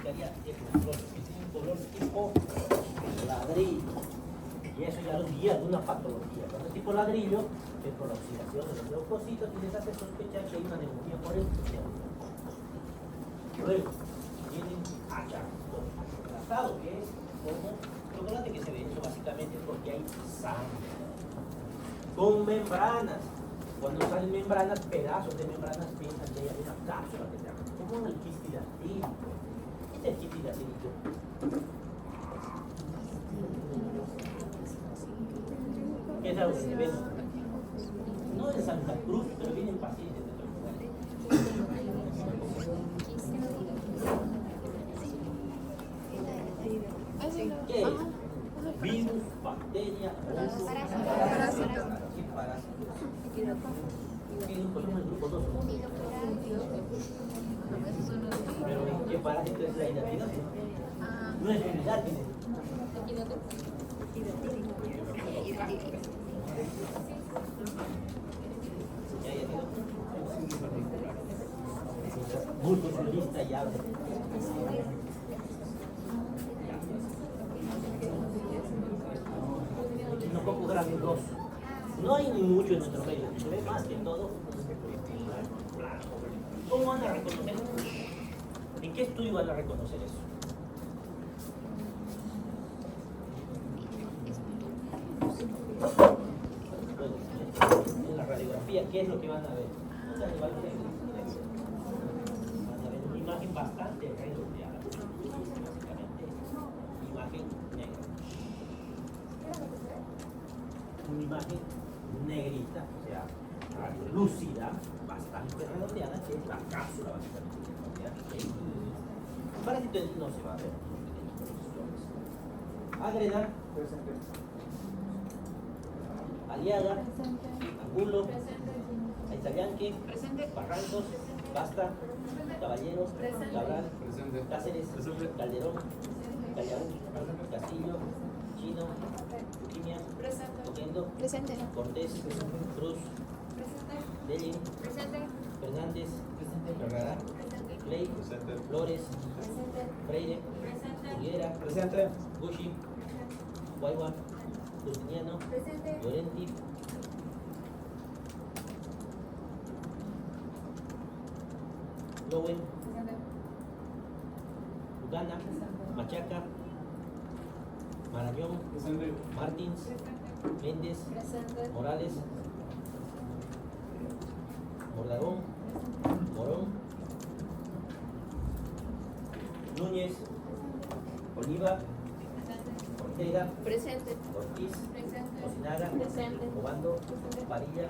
indicaría el color, que tiene un color tipo ladrillo. Y eso ya nos guía de una patología. Cuando es tipo ladrillo, es por la oxidación de los leucocitos y les hace sospechar que hay una neumonía por el sistema. Luego, tienen achocolatado, que es como chocolate que se ve hecho básicamente porque hay sangre. Con membranas. Cuando salen membranas, pedazos de membranas, piensan que hay una cápsula que se llama, como el quistidacílico. ¿Qué es el quistidacílico? ¿Qué es algo que se ve? No en Santa Cruz, pero vienen pacientes de otros lugares. ¿Qué es? Virus, bacteria, hongo, parásito. ¿Qué grupo son el grupo 2? Pero ¿qué parásito es la hidatidose? No es el hidátide. Multiculturista y abre. Echinococo grado 2. No hay ni mucho en nuestro medio, se ve más que todo. ¿Cómo van a reconocer? ¿En qué estudio van a reconocer eso? En la radiografía, ¿qué es lo que van a ver? Van a ver una imagen bastante redondeada, básicamente imagen negra. Una imagen negrita, o sea, lúcida, bastante redondeada, que es la cápsula básicamente redondeada. El parásito no se va a ver. Agreda, Aliaga, Angulo, Aizayanque, Barrancos, Basta, Caballero, Cabral, Cáceres, Calderón, Callaú, Castillo, Chino, Luquimia, Oquendo, Cortés, Cruz, Delin, Fernández, Ferrara, Clay, Flores, Freire, Higuera, Gushi, Guayua, Justiniano, Llorenti, Lowen, Lugana, Machaca, Marañón, Martins, Méndez, Morales, Mordarón, Morón, Núñez, Oliva, Ortega, Ortiz, Cocinaga, Obando, Varilla,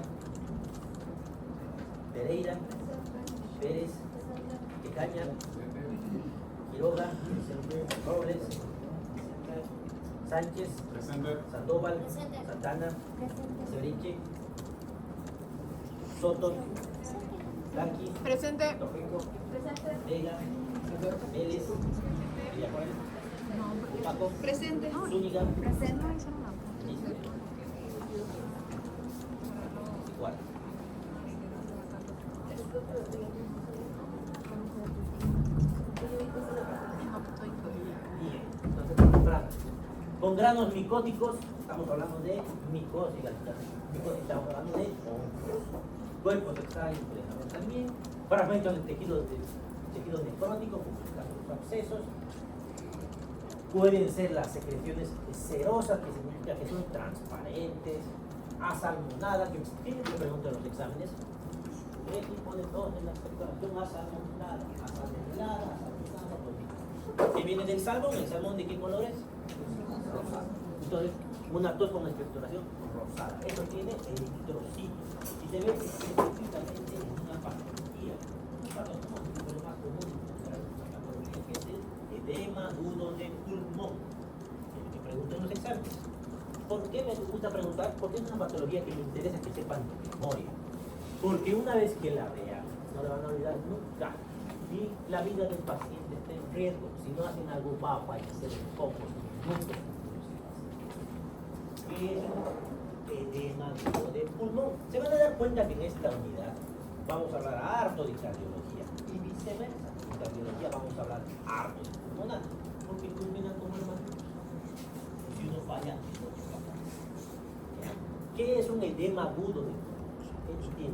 Pereira, Pérez, Tecaña, Quiroga, Robles, Sánchez, Sandoval, Santana, Severiche, Soto, Blanqui, Torrico, Vega, Vélez, Villajuárez, Paco, Zúñiga, igual. Con granos micóticos, estamos hablando de micosis, estamos hablando de hongos, cuerpos extraños también, fragmentos de tejido necrótico, como en el caso de los abscesos. Pueden ser las secreciones serosas, que significa que son transparentes, asalmonada, que siempre preguntan los exámenes. ¿Qué tipo de tos en la expectoración asalmonada? Asalmonada. ¿Qué viene del salmón? ¿El salmón de qué color es? Rosado. Entonces, una tos con expectoración rosada. Eso tiene eritrocitos. Y se ve específicamente en una patología. Una patología es lo más común encontrar en una patología, que es el edema agudo de pulmón. Me preguntan los exámenes. ¿Por qué me gusta preguntar? Porque es una patología que me interesa que sepan de memoria. Porque una vez que la vean, no la van a olvidar nunca. Y la vida del paciente está en riesgo. Si no hacen algo, va a fallecer en pocos minutos. ¿Qué es edema de pulmón? Se van a dar cuenta que en esta unidad vamos a hablar harto de cardiología y viceversa. cardiología vamos a hablar harto de pulmonar, porque culminan como hermanos. Si uno falla, no se va a pasar. ¿Qué es un edema agudo de pulmón?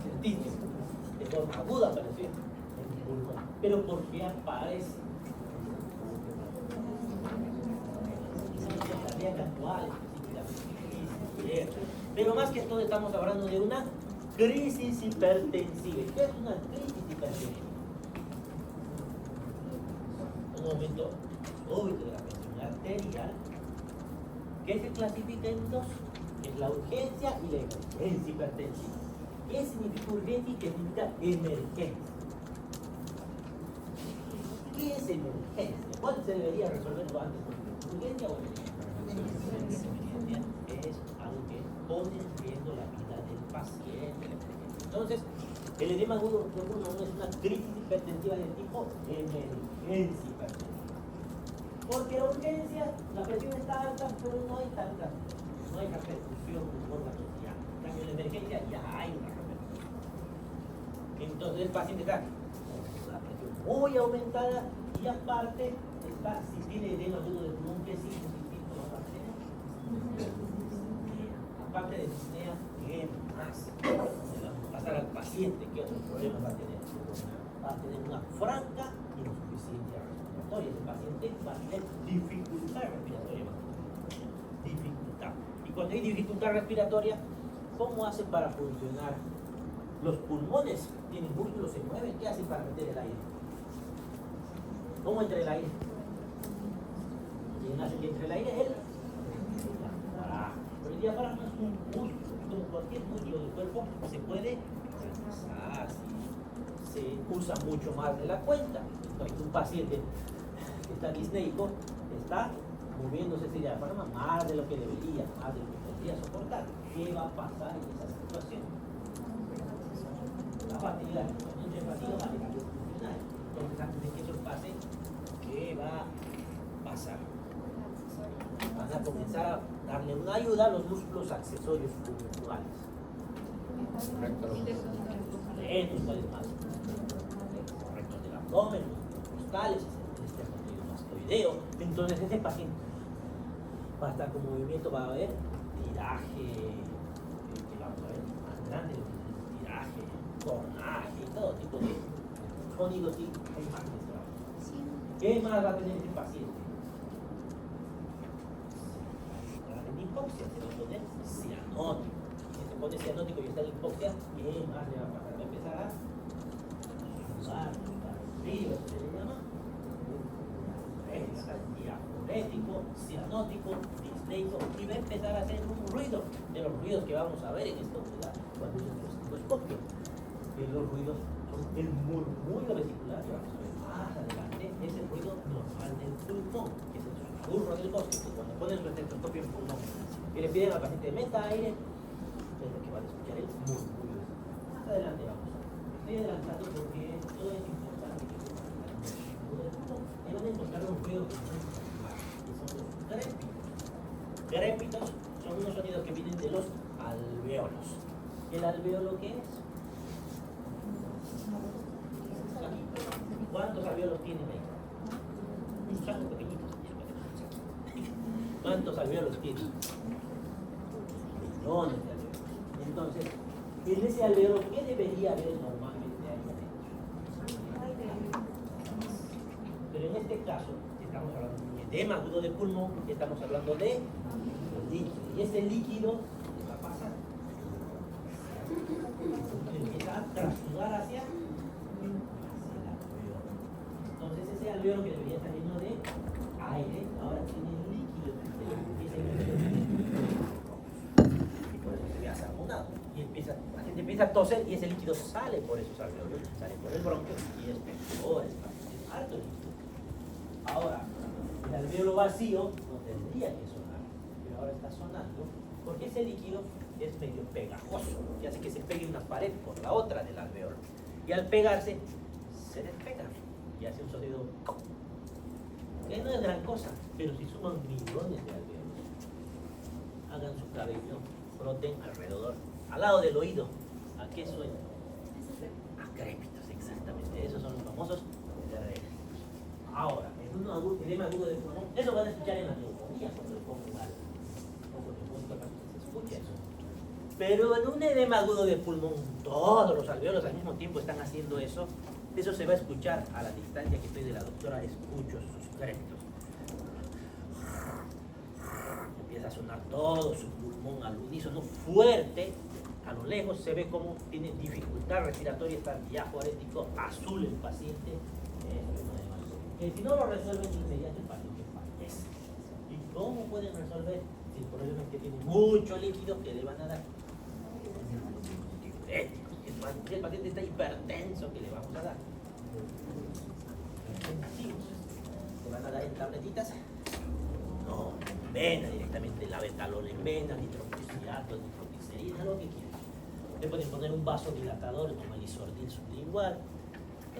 ¿Qué entienden? De forma aguda apareció en el pulmón. Pero ¿por qué aparece? Actual, pero más que todo estamos hablando de una crisis hipertensiva. ¿Qué es una crisis hipertensiva? Un aumento súbito de la presión arterial que se clasifica en dos, es la urgencia y la emergencia hipertensiva. ¿Qué significa urgencia y qué significa emergencia? ¿Qué es emergencia? ¿Cuál se debería resolverlo antes? ¿Urgencia o emergencia? Es algo que pone en riesgo la vida del paciente. Entonces, el edema agudo de pulmón es una crisis hipertensiva de tipo emergencia hipertensiva. Porque la urgencia, la presión está alta, pero no hay repercusión en el órgano ya. En cambio, en la emergencia ya hay una repercusión. Entonces, el paciente está con la presión muy aumentada y aparte está, si tiene edema agudo de pulmón, ¿qué significa? Aparte de disnea, ¿qué más? Le vamos a pasar al paciente, ¿qué otros problemas va a tener? Va a tener una franca insuficiencia respiratoria. Ese paciente va a tener dificultad respiratoria. Dificultad. Y cuando hay dificultad respiratoria, ¿cómo hacen para funcionar? Los pulmones tienen músculos, se mueven. ¿Qué hacen para meter el aire? ¿Cómo entra el aire? ¿Quién hace que entre el aire? Él. Pero el diafragma es un músculo, como cualquier músculo del cuerpo, se puede retrasar, se usa mucho más de la cuenta. Entonces, un paciente que está disneico está moviéndose ese diafragma más de lo que debería, más de lo que podría soportar. ¿Qué va a pasar en esa situación? La fatiga, mucha fatiga va a dejar de funcionar. Entonces, antes de que eso pase, ¿qué va a pasar? Van a comenzar a darle una ayuda a los músculos accesorios pulmonares. Estos, ¿cuáles más? Rectos del abdomen, los costales, el esternocleidomastoideo. Entonces ese paciente va a estar con movimiento, va a haber tiraje, que vamos a ver más grande, tiraje, tornaje, todo tipo de sonidos y imágenes. ¿Qué más va a tener ese paciente? Hipoxia, se va a poner cianótico. Si se pone cianótico y está en hipoxia, ¿qué más le va a pasar? Va a empezar a sudar, frío, se le llama diafrético, cianótico, disneico, y va a empezar a hacer un ruido, de los ruidos que vamos a ver en esta unidad cuando es el endoscopio. Los ruidos son el murmullo vesicular, que vamos a ver más adelante, es el ruido normal del pulmón, que es el susurro del bosque, que cuando ponen su estetoscopio en pulmón y le piden al paciente meta aire, es lo que van a escuchar el murmullo. Más adelante vamos a ver. Estoy adelantando porque todo es importante que se pasa el pulmón. Ahí van a encontrar un ruido que son los grépitos. Grépitos son unos sonidos que vienen de los alvéolos. ¿El alvéolo qué es? ¿Cuántos alvéolos tienen ahí? Son pequeñitos. ¿Cuántos alvéolos tienen? Millones de alvéolos. Entonces, en ese alvéolo, ¿qué debería haber normalmente ahí adentro? Pero en este caso, estamos hablando de un edema agudo de pulmón, estamos hablando de líquido. Y ese líquido, ¿qué va a pasar? Empieza a trasudar hacia el alvéolo. Entonces, ese alvéolo que debería estar lleno de aire, ahora tiene líquido. Y por eso se ve asamonado. Y la gente empieza a toser y ese líquido sale por esos alvéolos, sale por el bronquio y es peor, es alto líquido. Ahora, el alvéolo vacío no tendría que sonar, pero ahora está sonando porque ese líquido es medio pegajoso y hace que se pegue una pared por la otra del alvéolo. Y al pegarse, se despega y hace un sonido que no es gran cosa, pero si suman millones de alvéolos, hagan su cabello, froten alrededor al lado del oído. ¿A qué suena? A crépitos, exactamente. Esos son los famosos crépitos. Ahora, en un edema agudo del pulmón, eso van a escuchar en la neumonía cuando le pongo mal. Se escucha eso. Pero en un edema agudo del pulmón, todos los alveolos al mismo tiempo están haciendo eso. Eso se va a escuchar a la distancia que estoy de la doctora, escucho sus crépitos. Empieza a sonar todo su pulmón al unísono fuerte. A lo lejos se ve como tiene dificultad respiratoria, está diaforético, azul el paciente. Si no lo resuelven de inmediato, el paciente fallece. ¿Y cómo pueden resolver? Si el problema es que tiene mucho líquido, ¿qué le van a dar? El paciente está hipertenso, ¿qué le vamos a dar? ¿Le van a dar en tabletitas? No, en vena directamente, la betalol en vena, nitroglicerato, nitroglicerina, lo que quieran. Le pueden poner un vasodilatador como el isordil sublingual.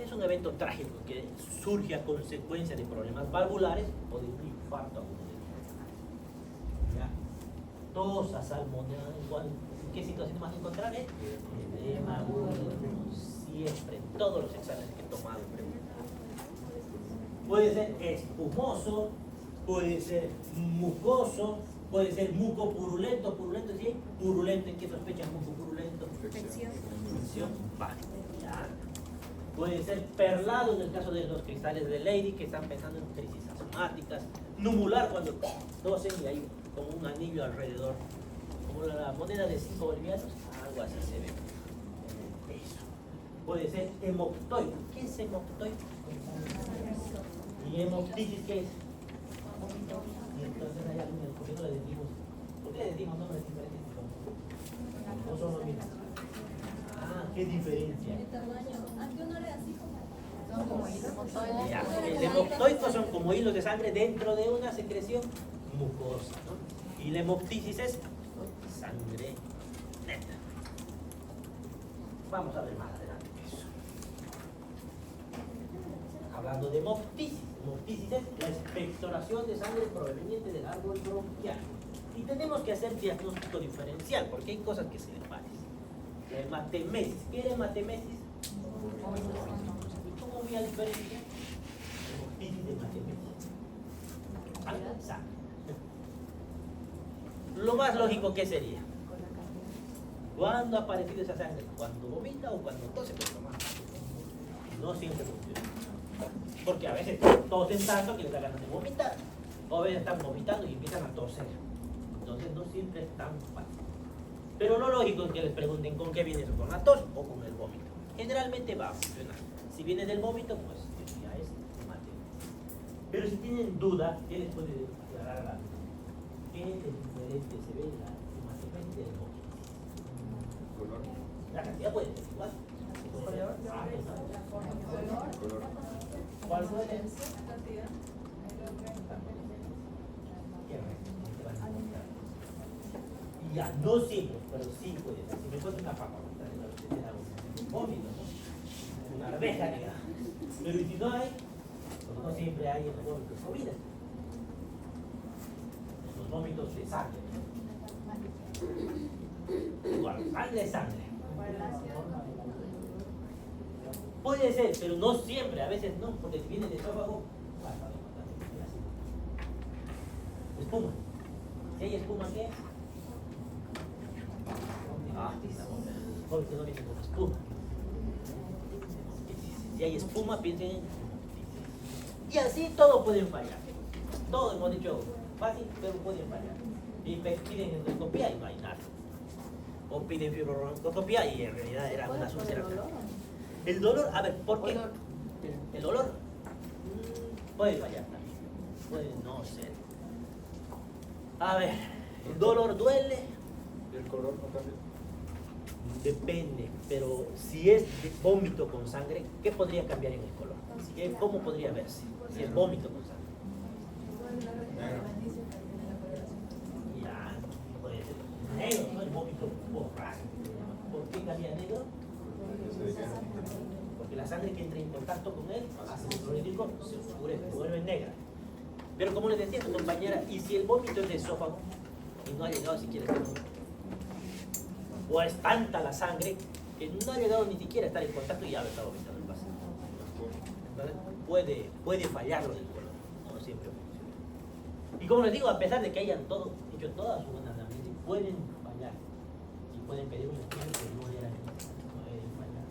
Es un evento trágico que surge a consecuencia de problemas valvulares o de un infarto agudo del corazón. Tos, salmonela, ¿en qué situación vas a encontrar? Edema agudo, siempre, en todos los exámenes que he tomado. Puede ser espumoso, puede ser mucoso, puede ser mucopurulento. ¿Purulento sí? ¿Purulento en qué sospechan mucopurulento? Infección. Vale. Ya. Puede ser perlado en el caso de los cristales de Leydig que están pensando en crisis asmáticas. Numular cuando tosen y hay como un anillo alrededor. Como la moneda de 5 bolivianos, algo así se ve. Eso. Puede ser hemoptoide. ¿Qué es hemoptoide? ¿Y hemoptisis qué es? Y entonces hay algunos, ¿por qué no le decimos? ¿Por qué le decimos nombres diferentes? No son los mismos. Ah, qué diferencia. El tamaño. Aunque uno le así como. Son como hilos. Ya, el hemoptoide son como hilos de sangre dentro de una secreción mucosa, ¿no? Y la hemoptisis es sangre neta. Vamos a ver más adelante eso. Hablando de hemoptisis. Hemoptisis es la expectoración de sangre proveniente del árbol bronquial. Y tenemos que hacer diagnóstico diferencial, porque hay cosas que se le parecen. La hematemesis. ¿Qué es hematemesis? ¿Y cómo voy a diferenciar? Hemoptisis de hematemesis. Sangre. Lo más lógico, ¿qué sería? ¿Cuándo ha aparecido esa sangre? ¿Cuando vomita o cuando tose? No siempre funciona. Porque a veces tosen tanto que les da ganas de vomitar. O a veces están vomitando y empiezan a toser. Entonces no siempre es tan fácil. Pero lo lógico es que les pregunten con qué viene eso, con la tos o con el vómito. Generalmente va a funcionar. Si viene del vómito, pues ya es mate. Pero si tienen duda, ¿qué les puede aclarar a la duda? ¿Qué es diferente se ve la hematemesis del vómito? Color. La cantidad puede ser igual. Color. ¿Cuál fue? Y ya, no siempre, pero sí puede ser. Si me encuentro una papa, un vómito, ¿no? Una arveja, digamos. Pero y si no hay, pues no siempre hay en los vómitos comida. Los vómitos de sangre. Igual, sangre es sangre. Puede ser, pero no siempre, a veces no, porque si viene de esófago, espuma. Si hay espuma, ¿qué es? Porque no viene con espuma. Si hay espuma, piensen en. Y así todo pueden fallar. Todo hemos dicho fácil, pero pueden fallar. Y piden endoscopía y no hay nada. O piden fibrobroncoscopía y en realidad era una úlcera. El dolor, a ver, ¿por qué? El dolor puede fallar también, puede no ser. A ver, el dolor duele. ¿Y el color no cambia? Depende, pero si es de vómito con sangre, ¿qué podría cambiar en el color? ¿Cómo podría verse si es vómito con sangre? Ya, puede ser negro, ¿no? El vómito borracho. ¿Por qué cambia negro? Porque la sangre que entra en contacto con él hace el clorhídrico, se oscurece, se vuelve negra. Pero como les decía tu compañera, ¿y si el vómito es de esófago y no ha llegado siquiera a O es tanta la sangre que no ha llegado ni siquiera a estar en contacto y ya está vomitando el paciente. Entonces puede fallarlo del colon, no siempre funciona. Y como les digo, a pesar de que hayan hecho toda su buena anamnesis, pueden fallar y pueden pedir un estudio que no era pueden fallar.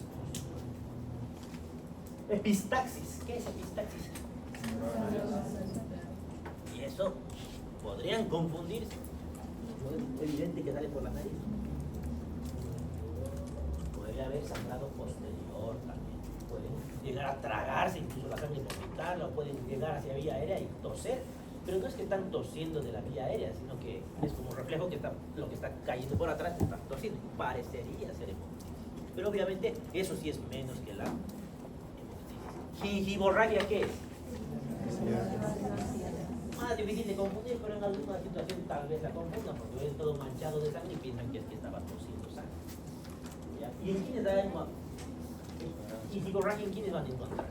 Epistaxis, ¿qué es epistaxis? Y eso podrían confundirse. Es evidente que sale por la nariz. Puede haber sangrado posterior también. Pueden llegar a tragarse incluso la sangre y vomitarla, o pueden llegar hacia vía aérea y toser. Pero no es que están tosiendo de la vía aérea, sino que es como un reflejo que lo que está cayendo por atrás está tosiendo. Parecería ser hemoptisis. Pero obviamente eso sí es menos que la hemoptisis. ¿Gingivorragia qué es? Más difícil de confundir, pero en alguna situación tal vez la confundan porque ven todo manchado de sangre y piensan que es que estaba tosiendo sangre. ¿Ya? ¿Y en quiénes hay gingivorragia? ¿En quiénes van a encontrar?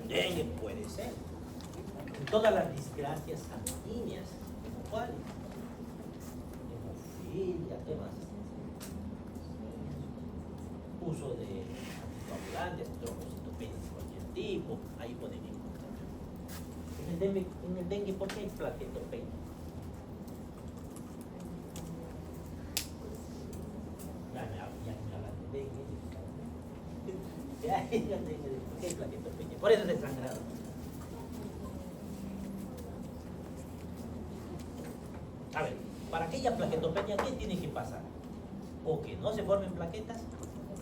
Dengue puede ser. En todas las disgracias sanguíneas. ¿Cuáles? Hemofilia, ¿qué más? Uso de anticoagulantes, trombocitopenia de cualquier tipo, ahí pueden encontrar. En el dengue, ¿por qué hay plaquetopenia? Ya me hablan de dengue. ¿Por qué hay plaquetopenia? Por eso es el sangrado. A ver, para que haya plaquetopenia, ¿qué tiene que pasar? O que no se formen plaquetas,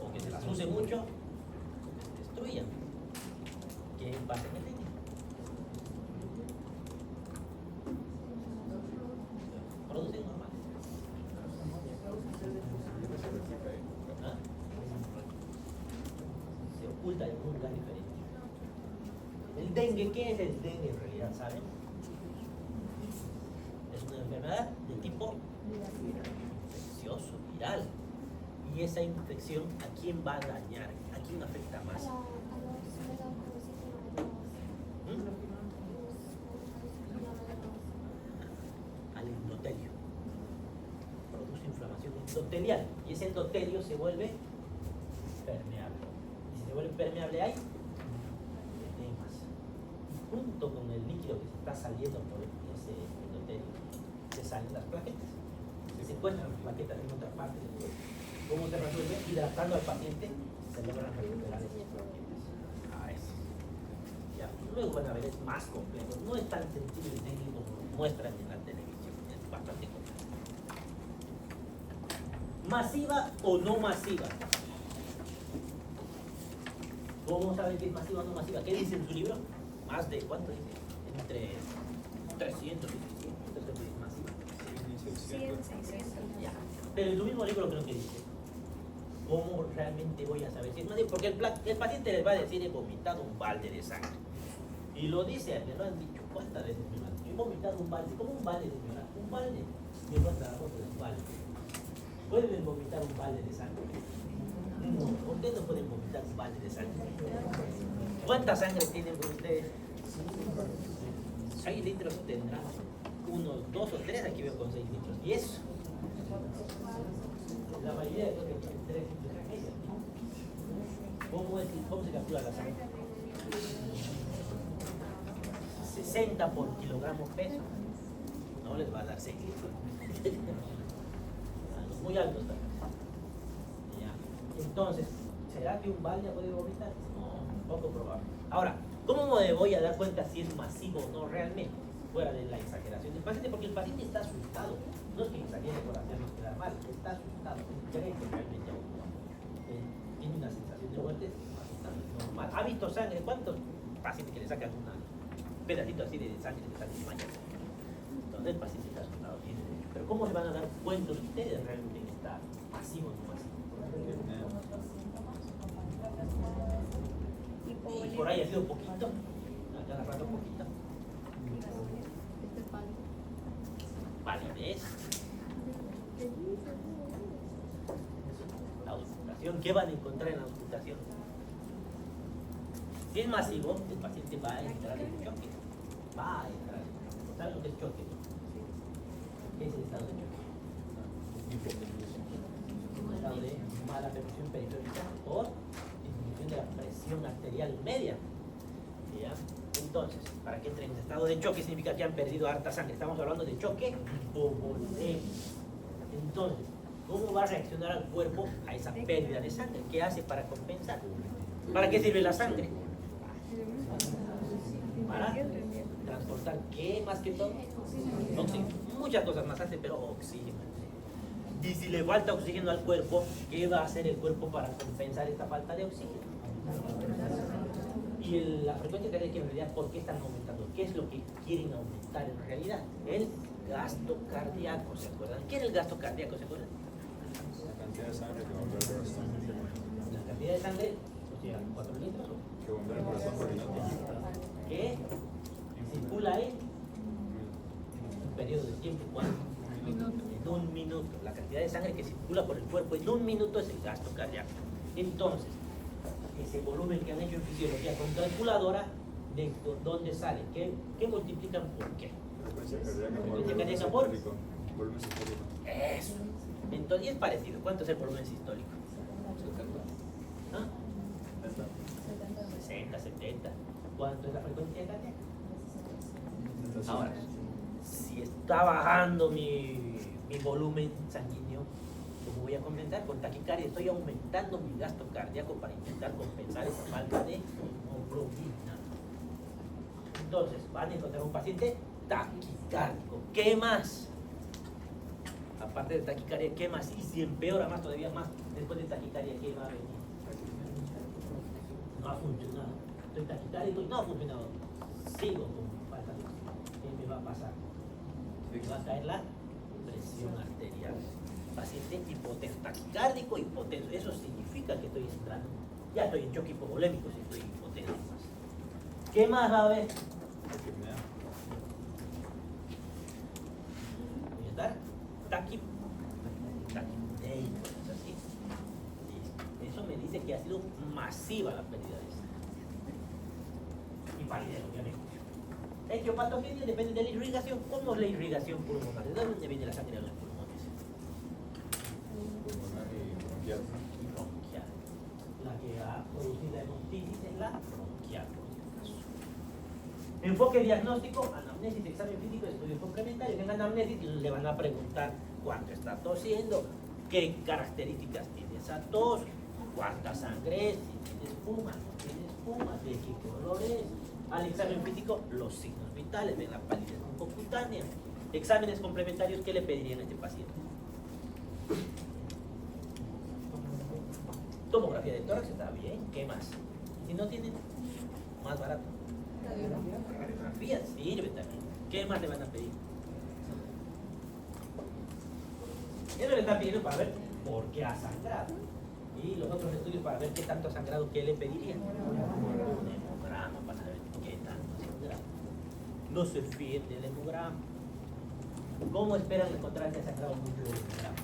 o que se las use mucho, o que se destruyan. ¿Qué pasa en el dengue? Producen normales. ¿Ah? Se oculta en un lugar diferente. El dengue, ¿qué es el dengue en realidad? ¿Saben? Es una enfermedad de tipo infeccioso, viral. Y esa infección, ¿a quién va a dañar? ¿A quién afecta más? Al endotelio. Produce inflamación endotelial. Y ese endotelio se vuelve permeable. Y si se vuelve permeable, hay edemas. Y junto con el líquido que se está saliendo por ese endotelio, se salen las plaquetas. Se encuentran las plaquetas en otra parte del cuerpo. ¿Cómo se resuelve? Hidratando al paciente, se logran recuperar esas plaquetas. Ya. Luego van a ver, es más complejo. No es tan sencillo y técnico como muestran en la televisión. Es bastante complejo. ¿Masiva o no masiva? ¿Cómo saben que es masiva o no masiva? ¿Qué dice en su libro? Más de, ¿cuánto dice? Entre 300 y 600. Entonces es masiva. 600. Ya. Pero en su mismo libro creo que dice, ¿cómo realmente voy a saber si es masiva? Porque el paciente les va a decir, he vomitado un balde de sangre. Y lo dice, me lo han dicho, ¿cuántas veces me lo han dicho? He vomitado un balde. ¿Cómo un balde, señora? Un balde. Me muestra la foto del balde. ¿Pueden vomitar un balde de sangre? No. ¿Por qué no pueden vomitar un balde de sangre? ¿Cuánta sangre tienen ustedes? 6 litros tendrán. 1, 2 o 3, aquí veo con 6 litros. ¿Y eso? La mayoría de cosas tienen 3 litros y medio. ¿Cómo se calcula la sangre? 60 por kilogramo peso. No les va a dar 6 litros. Muy altos también. Ya. Entonces, ¿será que un balde puede vomitar? No, poco probable. Ahora, ¿cómo me voy a dar cuenta si es masivo o no realmente? Fuera de la exageración del paciente, porque el paciente está asustado. No es que exagere por hacernos quedar mal, está asustado. Cree que realmente aún no. Tiene una sensación de muerte, es normal. ¿Ha visto sangre? ¿Cuántos pacientes que le sacan un pedacito así de sangre que sale de mañana? Entonces el paciente está asustado, tiene derecho. Pero ¿cómo se van a dar cuenta ustedes realmente que está masivo o no masivo? Y por ahí ha sido poquito, a cada rato poquito. Palidez. La auscultación, ¿qué van a encontrar en la auscultación? Si es masivo, el paciente va a entrar en choque. Va a entrar en choque. ¿Saben lo que es choque? ¿Qué es el estado de choque? Un estado de mala perfusión periférica por disminución de la presión arterial media. ¿Ya? Entonces, para que entren en estado de choque significa que han perdido harta sangre. Estamos hablando de choque hipovolémico. Entonces, ¿cómo va a reaccionar el cuerpo a esa pérdida de sangre? ¿Qué hace para compensar? ¿Para qué sirve la sangre? Para transportar, ¿qué más que todo? Oxígeno. Muchas cosas más hace, pero oxígeno. Y si le falta oxígeno al cuerpo, ¿qué va a hacer el cuerpo para compensar esta falta de oxígeno? Y la frecuencia cardíaca, en realidad, ¿por qué están aumentando? ¿Qué es lo que quieren aumentar en realidad? El gasto cardíaco, ¿se acuerdan? ¿Qué era el gasto cardíaco, se acuerdan? La cantidad de sangre que bombea el corazón. La cantidad de sangre, o sea, 4 litros, Que bombea el corazón por minuto. que circula en un periodo de tiempo, ¿cuánto? En un minuto. La cantidad de sangre que circula por el cuerpo en un minuto es el gasto cardíaco. Entonces, ese volumen que han hecho en fisiología con calculadora, ¿de dónde sale? ¿Qué multiplican por qué? Frecuencia cardíaca por Frecuencia volumen cardíaca por sistólico. Volumen sistólico. eso. Entonces, y es parecido. ¿Cuánto es el volumen sistólico? ¿Ah? 60, 70. ¿Cuánto es la frecuencia cardíaca? Ahora, si está bajando mi volumen sanguíneo, ¿cómo voy a compensar? Con taquicardia estoy aumentando mi gasto cardíaco para intentar compensar esa falta de hemoglobina. Entonces, van a encontrar un paciente taquicárdico. ¿Qué más? Aparte de taquicardia, ¿qué más? Y si empeora más, todavía más, después de taquicardia, ¿qué va a venir? No ha funcionado. Estoy taquicárdico y no ha funcionado. Sigo con falta de oxígeno. ¿Qué me va a pasar? Me va a caer la presión arterial. Paciente hipotenso, taquicárdico, hipotenso. Eso significa que estoy entrando. Ya estoy en choque hipovolémico si estoy hipotenso. ¿Qué más va a haber? Taquipnea. Voy a estar taquipneico, es así. Y eso me dice que ha sido masiva la pérdida de sangre. Y palidez, obviamente. Etiopatogenia depende de la irrigación. ¿Cómo es la irrigación pulmonar? ¿De dónde viene la sangre a los pulmones? Pulmonar y bronquial. Bronquial. La que ha producido la hemoptisis es la bronquial, por este caso. Enfoque diagnóstico, anamnesis, examen físico, estudios complementarios. En anamnesis le van a preguntar cuánto está tosiendo, qué características tiene esa tos, cuánta sangre es, si tiene espuma, no tiene espuma, de qué color es. Al examen físico, los signos vitales, ven la palidez mucocutánea. Exámenes complementarios, ¿qué le pedirían a este paciente? Tomografía de tórax, está bien, ¿qué más? Si no tienen, más barato. Radiografía sirve también. ¿Qué más le van a pedir? Eso le están pidiendo para ver por qué ha sangrado. Y los otros estudios para ver qué tanto ha sangrado, ¿qué le pedirían? Un hemograma para saber qué tanto ha sangrado. No se fíen del hemograma. ¿Cómo esperan encontrar que ha sangrado mucho del hemograma?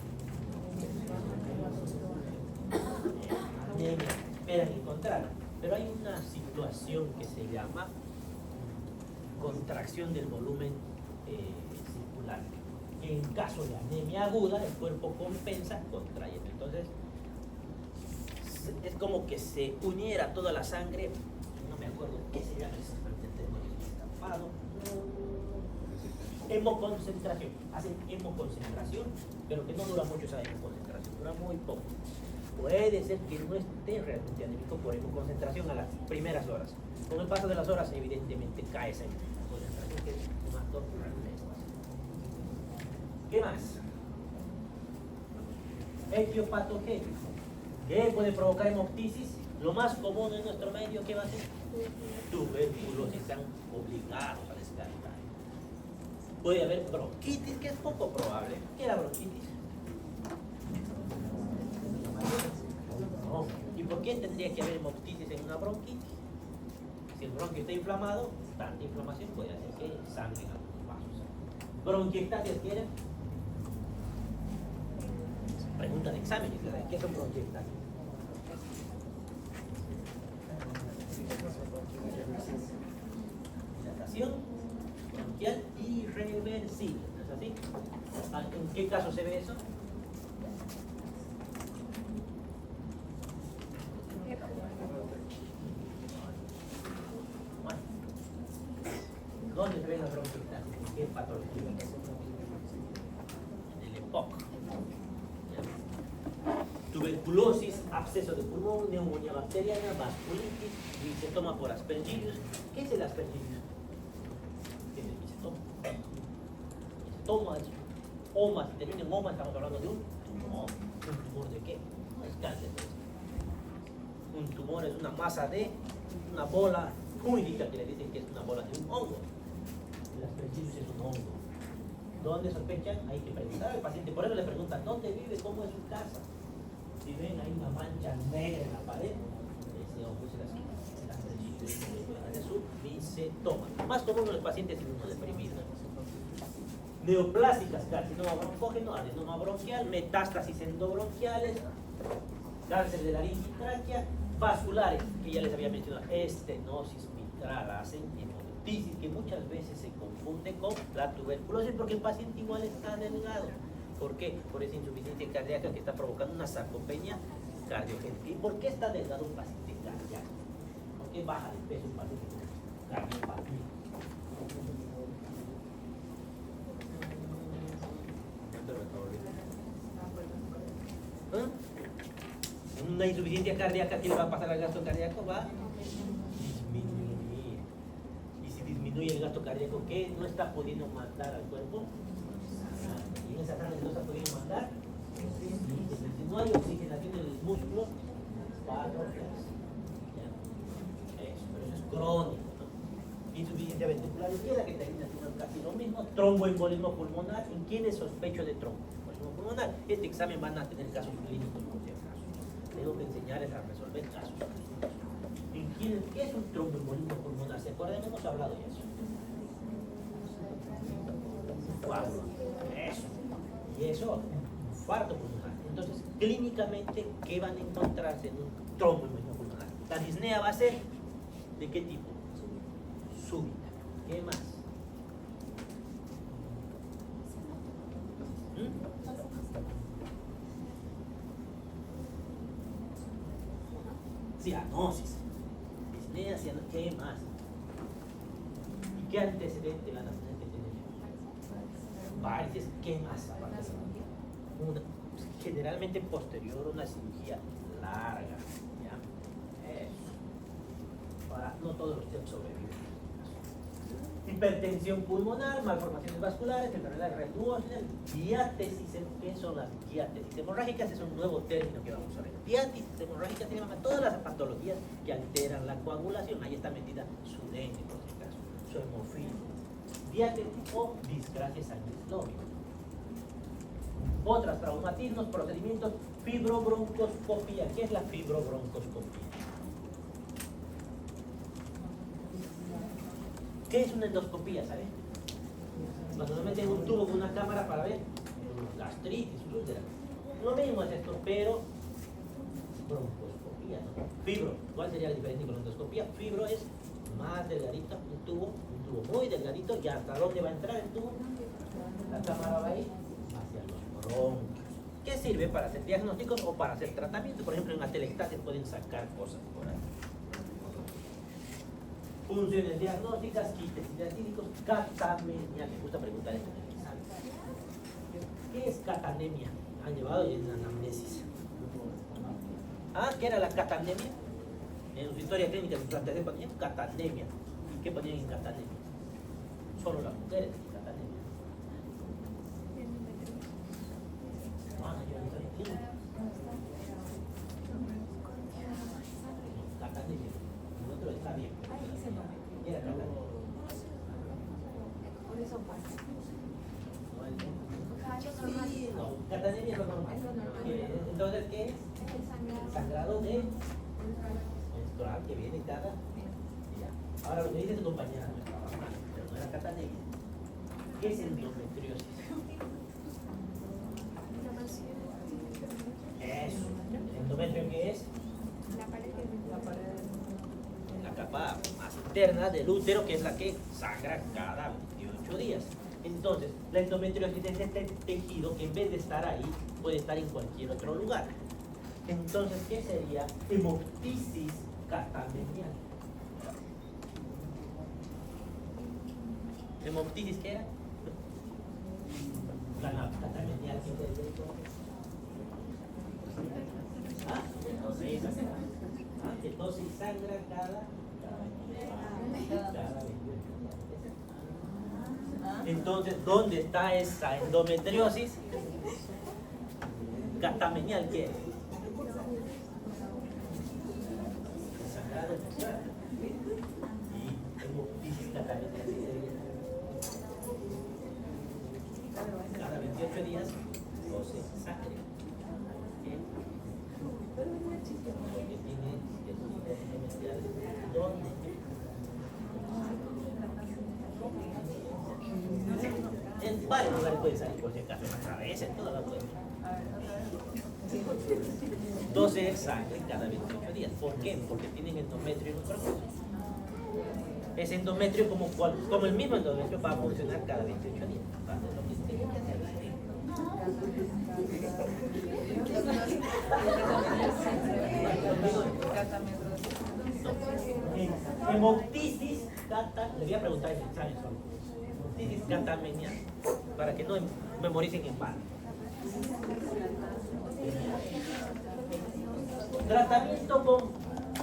Anemia, esperan encontrar. Pero hay una situación que se llama contracción del volumen circular. En caso de anemia aguda, el cuerpo compensa contrayendo. Entonces, es como que se uniera toda la sangre. No me acuerdo qué se llama exactamente, tengo escapado. Hemoconcentración. Hacen hemoconcentración, pero que no dura mucho esa hemoconcentración, dura muy poco. Puede ser que no esté realmente anémico por hemoconcentración a las primeras horas. Con el paso de las horas, evidentemente, cae esa hemoconcentración, que es un actor reflejo. ¿Qué más? Etiopatogenia. ¿Qué puede provocar hemoptisis? Lo más común en nuestro medio, ¿qué va a ser? Tuberculosis, están obligados a descartar. Puede haber bronquitis, que es poco probable. ¿Qué es la bronquitis? No. ¿Y por qué tendría que haber hemoptisis en una bronquitis? Si el bronquio está inflamado, tanta inflamación puede hacer que sangren algunos vasos. ¿Bronquiectasias quieren? Pregunta de examen, ¿qué son bronquiectasias? Dilatación bronquial irreversible, ¿no es así? ¿En qué caso se ve eso? Bueno, ¿dónde se ven las bronquiolitis? ¿En qué patología? En el EPOC. Tuberculosis, absceso de pulmón, neumonía bacteriana, vasculitis, micetoma por Aspergillus. ¿Qué es el Aspergillus? ¿Qué es el micetoma? Micetoma es OMA, si termina en OMA estamos hablando de un tumor. ¿Un tumor de qué? No es cáncer. Un tumor es una masa de una bola fluídica que le dicen que es una bola de un hongo. El Aspergillus es un hongo. ¿Dónde sospechan? Hay que preguntar al paciente. Por eso le preguntan, ¿dónde vive? ¿Cómo es su casa? Si ven ahí una mancha negra en la pared, ese hongo es el Aspergillus. Es su micetoma. Más común en los pacientes inmunodeprimidos. Neoplásicas, carcinoma broncógeno, adenoma bronquial, metástasis endobronquiales, cáncer de laringe y tráquea, vasculares, que ya les había mencionado, estenosis mitral, hacen hemoptisis, que muchas veces se confunde con la tuberculosis porque el paciente igual está delgado. ¿Por qué? Por esa insuficiencia cardíaca que está provocando una sarcopenia cardiogénica. ¿Y por qué está delgado un paciente cardíaco? ¿Por qué baja de peso un paciente con cardiopatía? Una insuficiencia cardíaca, ¿qué le va a pasar al gasto cardíaco? Va a disminuir. Y si disminuye el gasto cardíaco, ¿qué no está pudiendo mandar al cuerpo? Y en esa sangre no está pudiendo mandar. Si no hay oxigenación en el músculo, va a atrofiarse. Eso, pero eso es crónico, ¿no? Insuficiencia ventricular izquierda, que termina siendo casi lo mismo. Tromboembolismo pulmonar. ¿En quiénes sospecho de tromboembolismo pulmonar? Este examen van a tener casos clínicos, por si acaso. Tengo que enseñarles a resolver casos. ¿Qué es un tromboembolismo pulmonar? ¿Se acuerdan? Hemos hablado de eso. Coágulo. Eso. Y eso, infarto pulmonar. Entonces, clínicamente, ¿qué van a encontrarse en un tromboembolismo pulmonar? La disnea va a ser ¿de qué tipo? Súbita. ¿Qué más? Cianosis. Disnea, cianosis. ¿Qué más? ¿Y qué antecedente van a tener que tener? Varices. ¿Qué más? Generalmente posterior a una cirugía larga. ¿Ya? Eso. Para no todos los tiempos sobreviven. Hipertensión pulmonar, malformaciones vasculares, enfermedad renal, diátesis. ¿Qué son las diátesis hemorrágicas? Es un nuevo término que vamos a ver. Diátesis hemorrágicas se llaman a todas las patologías que alteran la coagulación. Ahí está metida su dengue, por si acaso, su hemofilia. Diátesis o disgracia sanguinológica. Otras, traumatismos, procedimientos, fibrobroncoscopía. ¿Qué es la fibrobroncoscopía? ¿Qué es una endoscopía, sabes? Cuando nos meten un tubo con una cámara para ver gastritis, úlcera. Lo mismo es esto, pero broncoscopía, ¿no? Fibro. ¿Cuál sería la diferencia con la endoscopía? Fibro es más delgadito, un tubo muy delgadito. ¿Y hasta dónde va a entrar el tubo? La cámara va a ir hacia los bronquios. ¿Qué sirve para hacer diagnósticos o para hacer tratamiento? Por ejemplo, en la telestasis pueden sacar cosas por ahí. Funciones diagnósticas, quites diagnósticos, catanemia. Me gusta preguntar esto en el examen. ¿Qué es catanemia? Han llevado en anamnesis. ¿Ah? ¿Qué era la catanemia? En su historia clínica de implantación ponían catanemia. ¿Y qué ponían en catanemia? Solo las mujeres en catanemia. Ah, yo en historia clínica. Catanemia. El otro está bien. Era catanemia. Por eso pasa. Sí, no, catanemia es lo normal. Entonces, ¿qué es? El sangrado de menstrual que viene cada día. Ahora, lo que dice tu compañera no estaba mal, pero no era catanemia. ¿Qué es endometriosis? Eso. ¿Endometrio qué es? La capa más interna del útero, que es la que sangra cada 28 días. Entonces, la endometriosis es este tejido que en vez de estar ahí, puede estar en cualquier otro lugar. Entonces, ¿qué sería hemoptisis catamenial? ¿Hemoptisis qué era? Catamenial, ¿qué es eso? ¿Ah? Que tosis y sangra cada 21 días. Entonces, ¿dónde está esa endometriosis catamenial? ¿Qué es? Sangrado menstrual. Y hemoptisis catamenial. Cada 28 días, tose sangre. Que tiene endometrial. ¿Dónde? En varios lugares puede salir, por si acaso, en la cabeza, en toda la cuerpo. 12 sangre cada 28 días. ¿Por qué? Porque tienen endometrio en los cuerpos. Ese endometrio, como el mismo endometrio, va a funcionar cada 28 días. Va a hacer lo que tiene que hacer. Hemoptisis le voy a preguntar en el examen solo. Hemoptisis catamenial, para que no memoricen en vano. Tratamiento con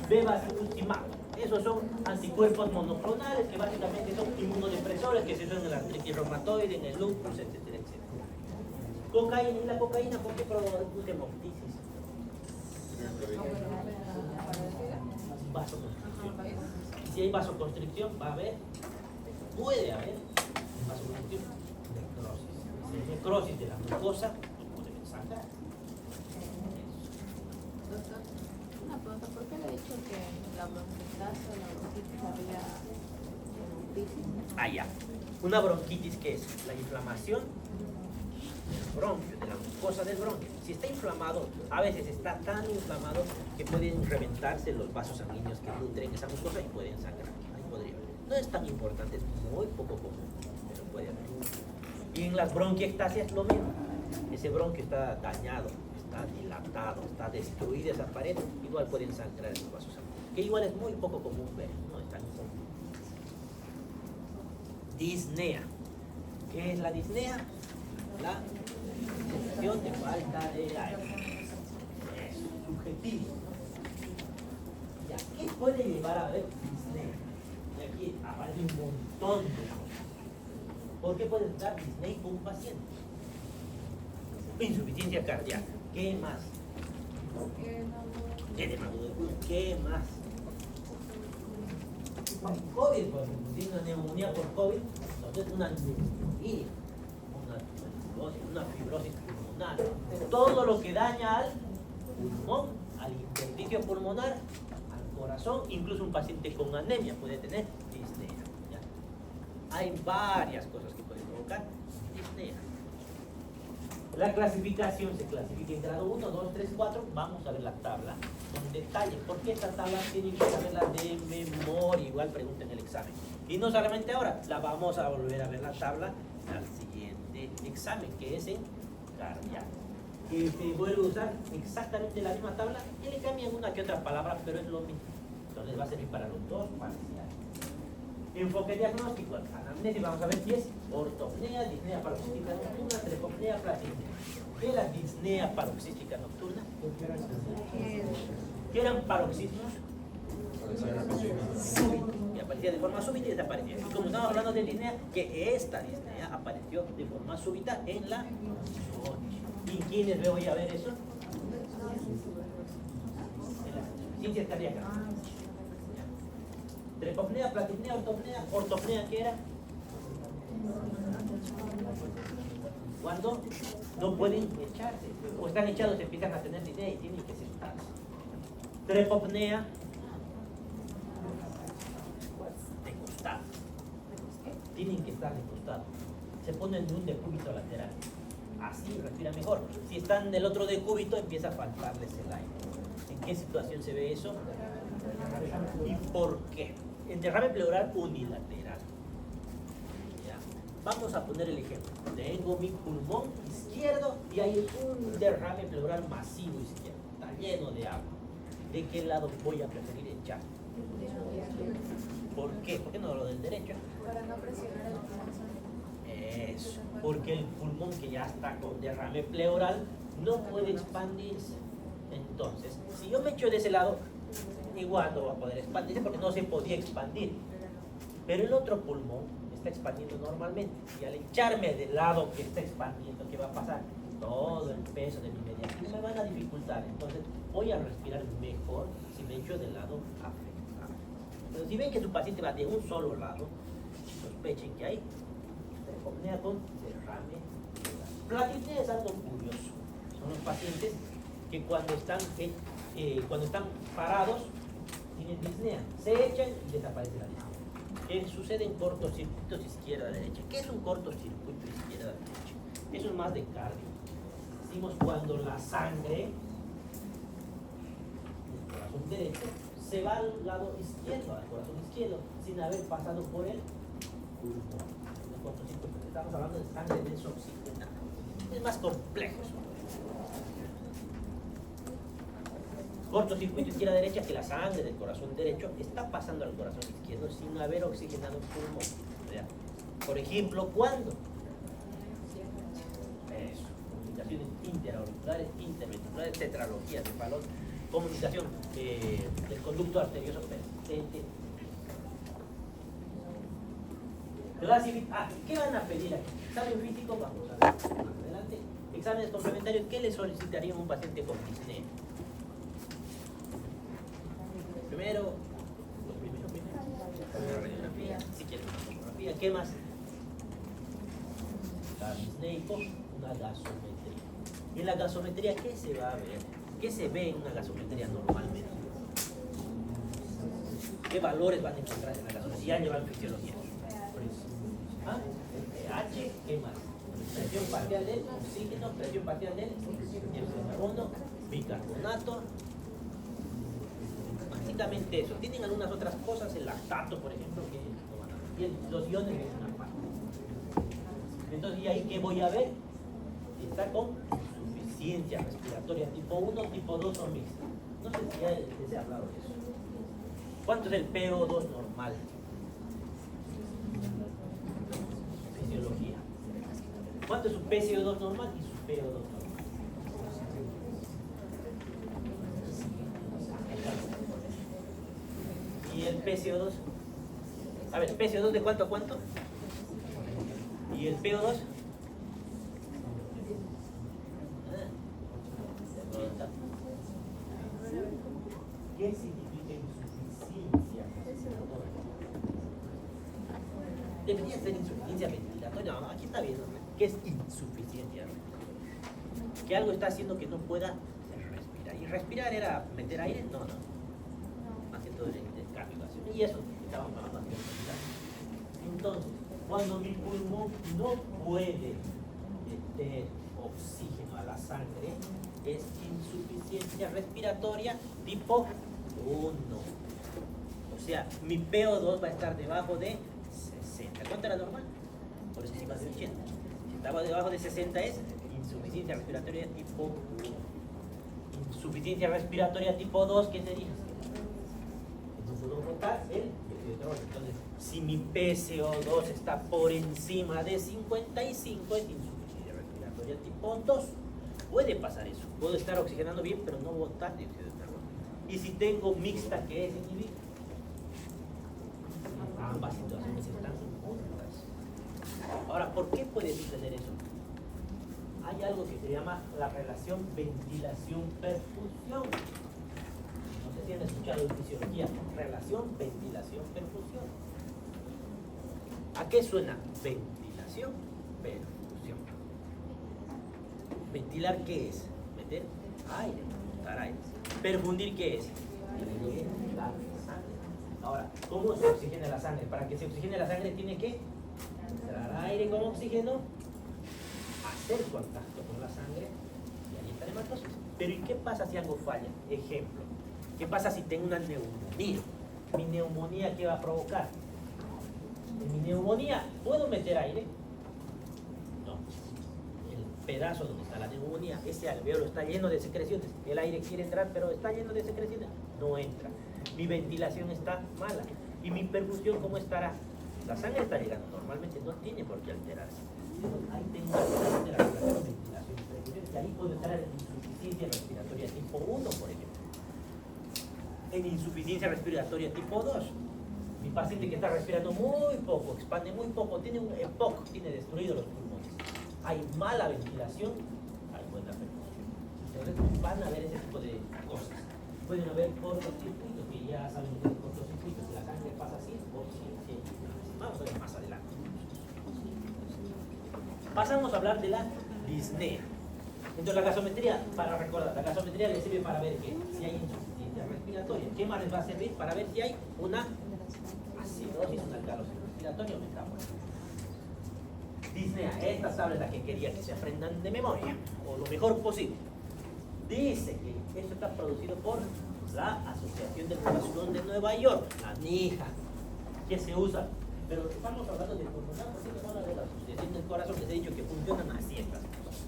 bevacizumab. Esos son anticuerpos monoclonales que básicamente son inmunodepresores que se usan en la artritis reumatoide, en el lupus, etcétera, etcétera. Cocaína, ¿y la cocaína por qué produce hemoptisis? Vasoconstricción. Si hay vasoconstricción, va a haber, puede haber vasoconstricción, necrosis. Si hay necrosis de la mucosa, puede sangrar. Una pregunta, ¿por qué le he dicho que la bronquitis o la bronquitis había hemoptisis? Ah, ya. Una bronquitis, ¿qué es? La inflamación del bronquio, de la mucosa del bronquio. Si está inflamado, a veces está tan inflamado que pueden reventarse los vasos sanguíneos que nutren esa mucosa y pueden sangrar. Ahí podría haber. No es tan importante, es muy poco común, pero puede haber. Y en las bronquiectasias lo mismo. Ese bronquio está dañado, está dilatado, está destruida esa pared, igual pueden sangrar esos vasos sanguíneos. Que igual es muy poco común ver, no es tan común. Disnea. ¿Qué es la disnea? La sensación de falta de aire. Es subjetivo. ¿Y a qué puede llevar a haber disnea? Y aquí aparece un montón de cosas. ¿Por qué puede dar disnea con un paciente? Insuficiencia cardíaca. ¿Qué más? Edema agudo de pulmón. ¿Qué más? COVID, por ejemplo, si una neumonía por COVID, entonces una neumonía, una fibrosis pulmonar, todo lo que daña al pulmón, al intersticio pulmonar, al corazón, incluso un paciente con anemia puede tener disnea. ¿Ya? Hay varias cosas que pueden provocar disnea. La clasificación se clasifica en grado 1, 2, 3, 4. Vamos a ver la tabla con detalle. ¿Por qué esta tabla tienen que saberla de memoria? Igual pregunten en el examen. Y no solamente ahora, la vamos a volver a ver la tabla al siguiente examen, que es en cardíaco. Que se vuelve a usar exactamente la misma tabla y le cambian una que otra palabra, pero es lo mismo. Entonces va a servir para los dos parciales. Enfoque diagnóstico, anamnesis, vamos a ver si es ortopnea, disnea paroxística nocturna, trepopnea, platinea. ¿Qué es la disnea paroxística nocturna? ¿Qué eran paroxismos? Súbitos. Y aparecía de forma súbita y desaparecía. Y como estamos hablando de disnea, que esta disnea apareció de forma súbita en la noche. ¿Y quiénes veo ya ver eso? En las insuficiencias cardíacas. Trepopnea, platinea, ortopnea, ¿qué era? Cuando no pueden echarse, o están echados, empiezan a tener disnea y tienen que sentarse. Trepopnea, de costado. Tienen que estar de costado. Se ponen de un decúbito lateral. Así respira mejor. Si están del otro decúbito, empieza a faltarles el aire. ¿En qué situación se ve eso? ¿Y por qué? En derrame pleural unilateral. ¿Ya? Vamos a poner el ejemplo. Tengo mi pulmón izquierdo y hay un derrame pleural masivo izquierdo. Está lleno de agua. ¿De qué lado voy a preferir echar? ¿Por qué? ¿Por qué no lo del derecho? Para no presionar el corazón. Eso, porque el pulmón que ya está con derrame pleural no puede expandirse. Entonces, si yo me echo de ese lado, igual no va a poder expandirse porque no se podía expandir. Pero el otro pulmón está expandiendo normalmente. Y al echarme del lado que está expandiendo, ¿qué va a pasar? Todo el peso de mi mediastina me van a dificultar. Entonces, voy a respirar mejor si me echo del lado afectado. Pero si ven que su paciente va de un solo lado, sospechen que hay tricopnea con derrame pleural. Platipnea es algo curioso. Son los pacientes que cuando están parados tienen disnea. Se echan y desaparece la disnea. Que sucede en cortocircuitos izquierda-derecha. ¿Qué es un cortocircuito izquierda-derecha? Eso es más de cardio. Decimos cuando la sangre del corazón derecho se va al lado izquierdo, al corazón izquierdo, sin haber pasado por el pulmón. Los cortocircuitos, estamos hablando de sangre desoxigenada. Es más complejo eso. Cortocircuito izquierda-derecha, que la sangre del corazón derecho está pasando al corazón izquierdo sin haber oxigenado el pulmón. ¿Verdad? Por ejemplo, ¿cuándo? Eso, comunicaciones interauriculares, interventriculares, tetralogías de balón, comunicación del conducto arterioso persistente. ¿Qué van a pedir aquí? Examen físico, vamos a ver más adelante. Exámenes complementarios, ¿qué le solicitaría a un paciente con disnea? Primero, una radiografía, si quieren una tomografía, ¿qué más? Disneico, una gasometría. ¿Y en la gasometría qué se va a ver? ¿Qué se ve en una gasometría normalmente? ¿Qué valores van a encontrar en la gasometría? Ya llevan fisiología. ¿Ah? pH, ¿qué más? Presión parcial del oxígeno, presión parcial del dióxido de carbono, bicarbonato. Básicamente eso. Tienen algunas otras cosas, el lactato, por ejemplo, que no van a ver. Y los iones es una parte. Entonces, ¿y ahí qué voy a ver? Si está con insuficiencia respiratoria tipo 1, tipo 2 o mixta. No sé si ya les he hablado de eso. ¿Cuánto es el PO2 normal? Fisiología. ¿Cuánto es su PCO2 normal y su PO2 normal? ¿Y el PCO2? A ver, ¿PCO2 de cuánto a cuánto? ¿Y el PO2? ¿Qué significa insuficiencia respiratoria? Debería ser insuficiencia ventilatoria. No, aquí está bien. ¿Qué es insuficiencia respiratoria? Que algo está haciendo que no pueda respirar. ¿Y respirar era meter aire? No. Más que todo el intercambio. Y eso estábamos hablando antes. Entonces, cuando mi pulmón no puede meter oxígeno a la sangre, es insuficiencia respiratoria tipo 1. O sea, mi PO2 va a estar debajo de 60. ¿Cuánto era normal? Por encima de 80. Si estaba debajo de 60 es insuficiencia respiratoria tipo 1. Insuficiencia respiratoria tipo 2, ¿qué sería? No puedo botar el dióxido de carbono. Entonces, si mi PCO2 está por encima de 55, es insuficiencia respiratoria tipo 2. Puede pasar eso. Puedo estar oxigenando bien, pero no botar dióxido de carbono. Y si tengo mixta, ¿qué es inhibir? Ambas situaciones están juntas. Ahora, ¿por qué puede suceder eso? Hay algo que se llama la relación ventilación-perfusión. No sé si han escuchado en fisiología. Relación ventilación-perfusión. ¿A qué suena? Ventilación-perfusión. ¿Ventilar qué es? Meter aire, botar aire. ¿Perfundir qué es? Inyectar sangre. Ahora, ¿cómo se oxigena la sangre? Para que se oxigene la sangre tiene que entrar aire con oxígeno, hacer contacto con la sangre y ahí está la hematosis. Pero ¿y qué pasa si algo falla? Ejemplo, ¿qué pasa si tengo una neumonía? ¿Mi neumonía qué va a provocar? En mi neumonía, ¿puedo meter aire? pedazo donde está la neumonía, ese alveolo está lleno de secreciones, el aire quiere entrar, pero está lleno de secreciones, no entra. Mi ventilación está mala. ¿Y mi perfusión cómo estará? La sangre está llegando normalmente, no tiene por qué alterarse. Ahí tengo una alteración de la ventilación y perfusión, y ahí puede entrar en insuficiencia respiratoria tipo 1, por ejemplo. En insuficiencia respiratoria tipo 2. Mi paciente que está respirando muy poco, expande muy poco, tiene un EPOC, tiene destruidos los pulmones. Hay mala ventilación, hay buena perfusión. Entonces van a ver ese tipo de cosas. Pueden haber cortocircuitos, que ya saben que es cortocircuitos, que la sangre pasa así o sí. Vamos a ver más adelante. Pasamos a hablar de la disnea. Entonces la gasometría, para recordar, la gasometría les sirve para ver que si hay insuficiencia respiratoria. ¿Qué más les va a servir? Para ver si hay una acidosis, una alcalosis respiratoria o metabólica. Disnea, esta tabla es la que quería que se aprendan de memoria, o lo mejor posible. Dice que esto está producido por la Asociación del Corazón de Nueva York, la NIJA, que se usa. Pero estamos hablando de pulmonar, porque no habla de la Asociación del Corazón, les he dicho que funcionan así estas cosas.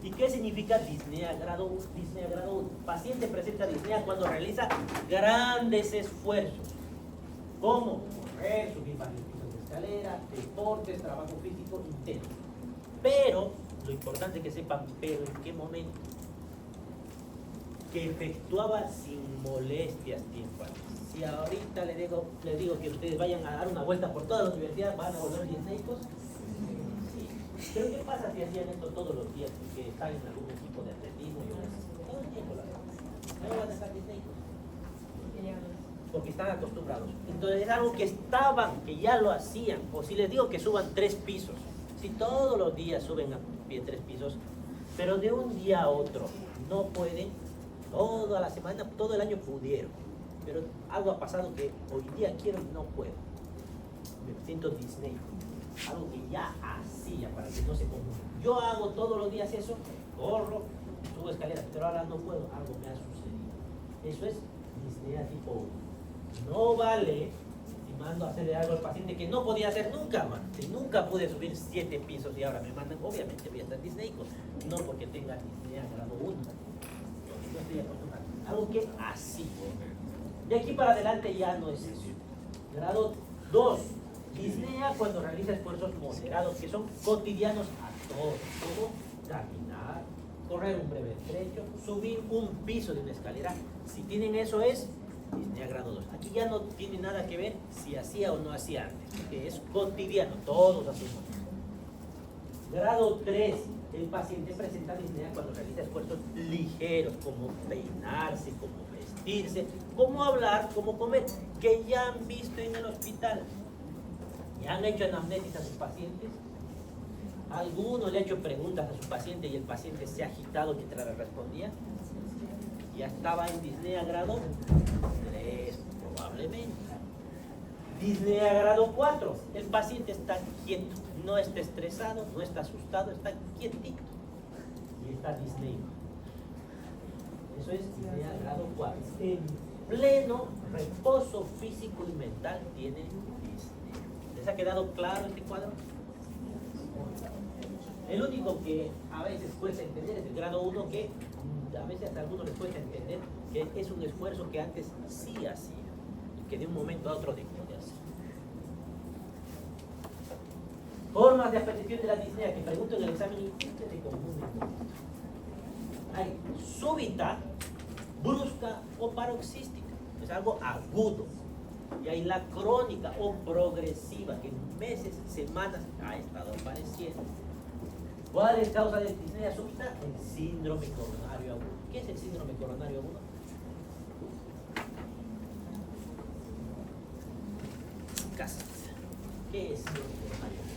¿Y qué significa disnea grado 1? Disnea grado 1. Paciente presenta disnea cuando realiza grandes esfuerzos, como correr, subir varios pisos de escalera, deportes, trabajo físico intenso. Pero, lo importante es que sepan, pero en qué momento. Que efectuaba sin molestias tiempo antes. Si ahorita les digo que ustedes vayan a dar una vuelta por toda la universidad, ¿van a volver disneicos? Sí. Pero ¿qué pasa si hacían esto todos los días? Que están en algún equipo de atletismo y todo el tiempo lo hacen. ¿No van a estar disneicos? Porque están acostumbrados. Entonces es algo que estaban, que ya lo hacían. O si les digo que suban 3 pisos. Si todos los días suben a pie 3 pisos, pero de un día a otro no pueden, toda la semana, todo el año pudieron. Pero algo ha pasado que hoy día quiero y no puedo. Me siento disneico. Algo que ya hacía para que no se confunda. Yo hago todos los días eso, corro, subo escaleras, pero ahora no puedo. Algo me ha sucedido. Eso es disnea tipo 1. No vale si mando a hacer algo al paciente que no podía hacer nunca, man. Si nunca pude subir 7 pisos y ahora me mandan, obviamente voy a estar disneico. No porque tenga disnea grado 1. Porque no estoy acostumbrado. Algo que así. De aquí para adelante ya no es eso. Grado 2. Disnea cuando realiza esfuerzos moderados que son cotidianos a todos, como caminar, correr un breve trecho, subir un piso de una escalera. Si tienen eso es disnea grado 2. Aquí ya no tiene nada que ver si hacía o no hacía antes, porque es cotidiano, todos hacemos. Grado 3. El paciente presenta disnea cuando realiza esfuerzos ligeros, como peinarse, como vestirse, como hablar, como comer, que ya han visto en el hospital. ¿Ya han hecho anamnesis a sus pacientes? ¿Alguno le ha hecho preguntas a su paciente y el paciente se ha agitado mientras le respondía? Ya estaba en disnea grado 3, probablemente. Disnea grado 4. El paciente está quieto, no está estresado, no está asustado, está quietito. Y está disneico. Eso es disnea grado 4. En pleno reposo físico y mental tiene disnea. ¿Les ha quedado claro este cuadro? El único que a veces cuesta entender es el grado 1, que a veces a algunos les cuesta entender que es un esfuerzo que antes sí hacía y que de un momento a otro dejó de hacer. Formas de aparición de la disnea que pregunto en el examen y se confunden. Hay súbita, brusca o paroxística. Es algo agudo. Y hay la crónica o progresiva, que en meses, semanas ha estado apareciendo. ¿Cuál es causa de disnea súbita? El síndrome coronario agudo. ¿Qué es el síndrome coronario agudo? Casa. ¿Qué es síndrome coronario agudo?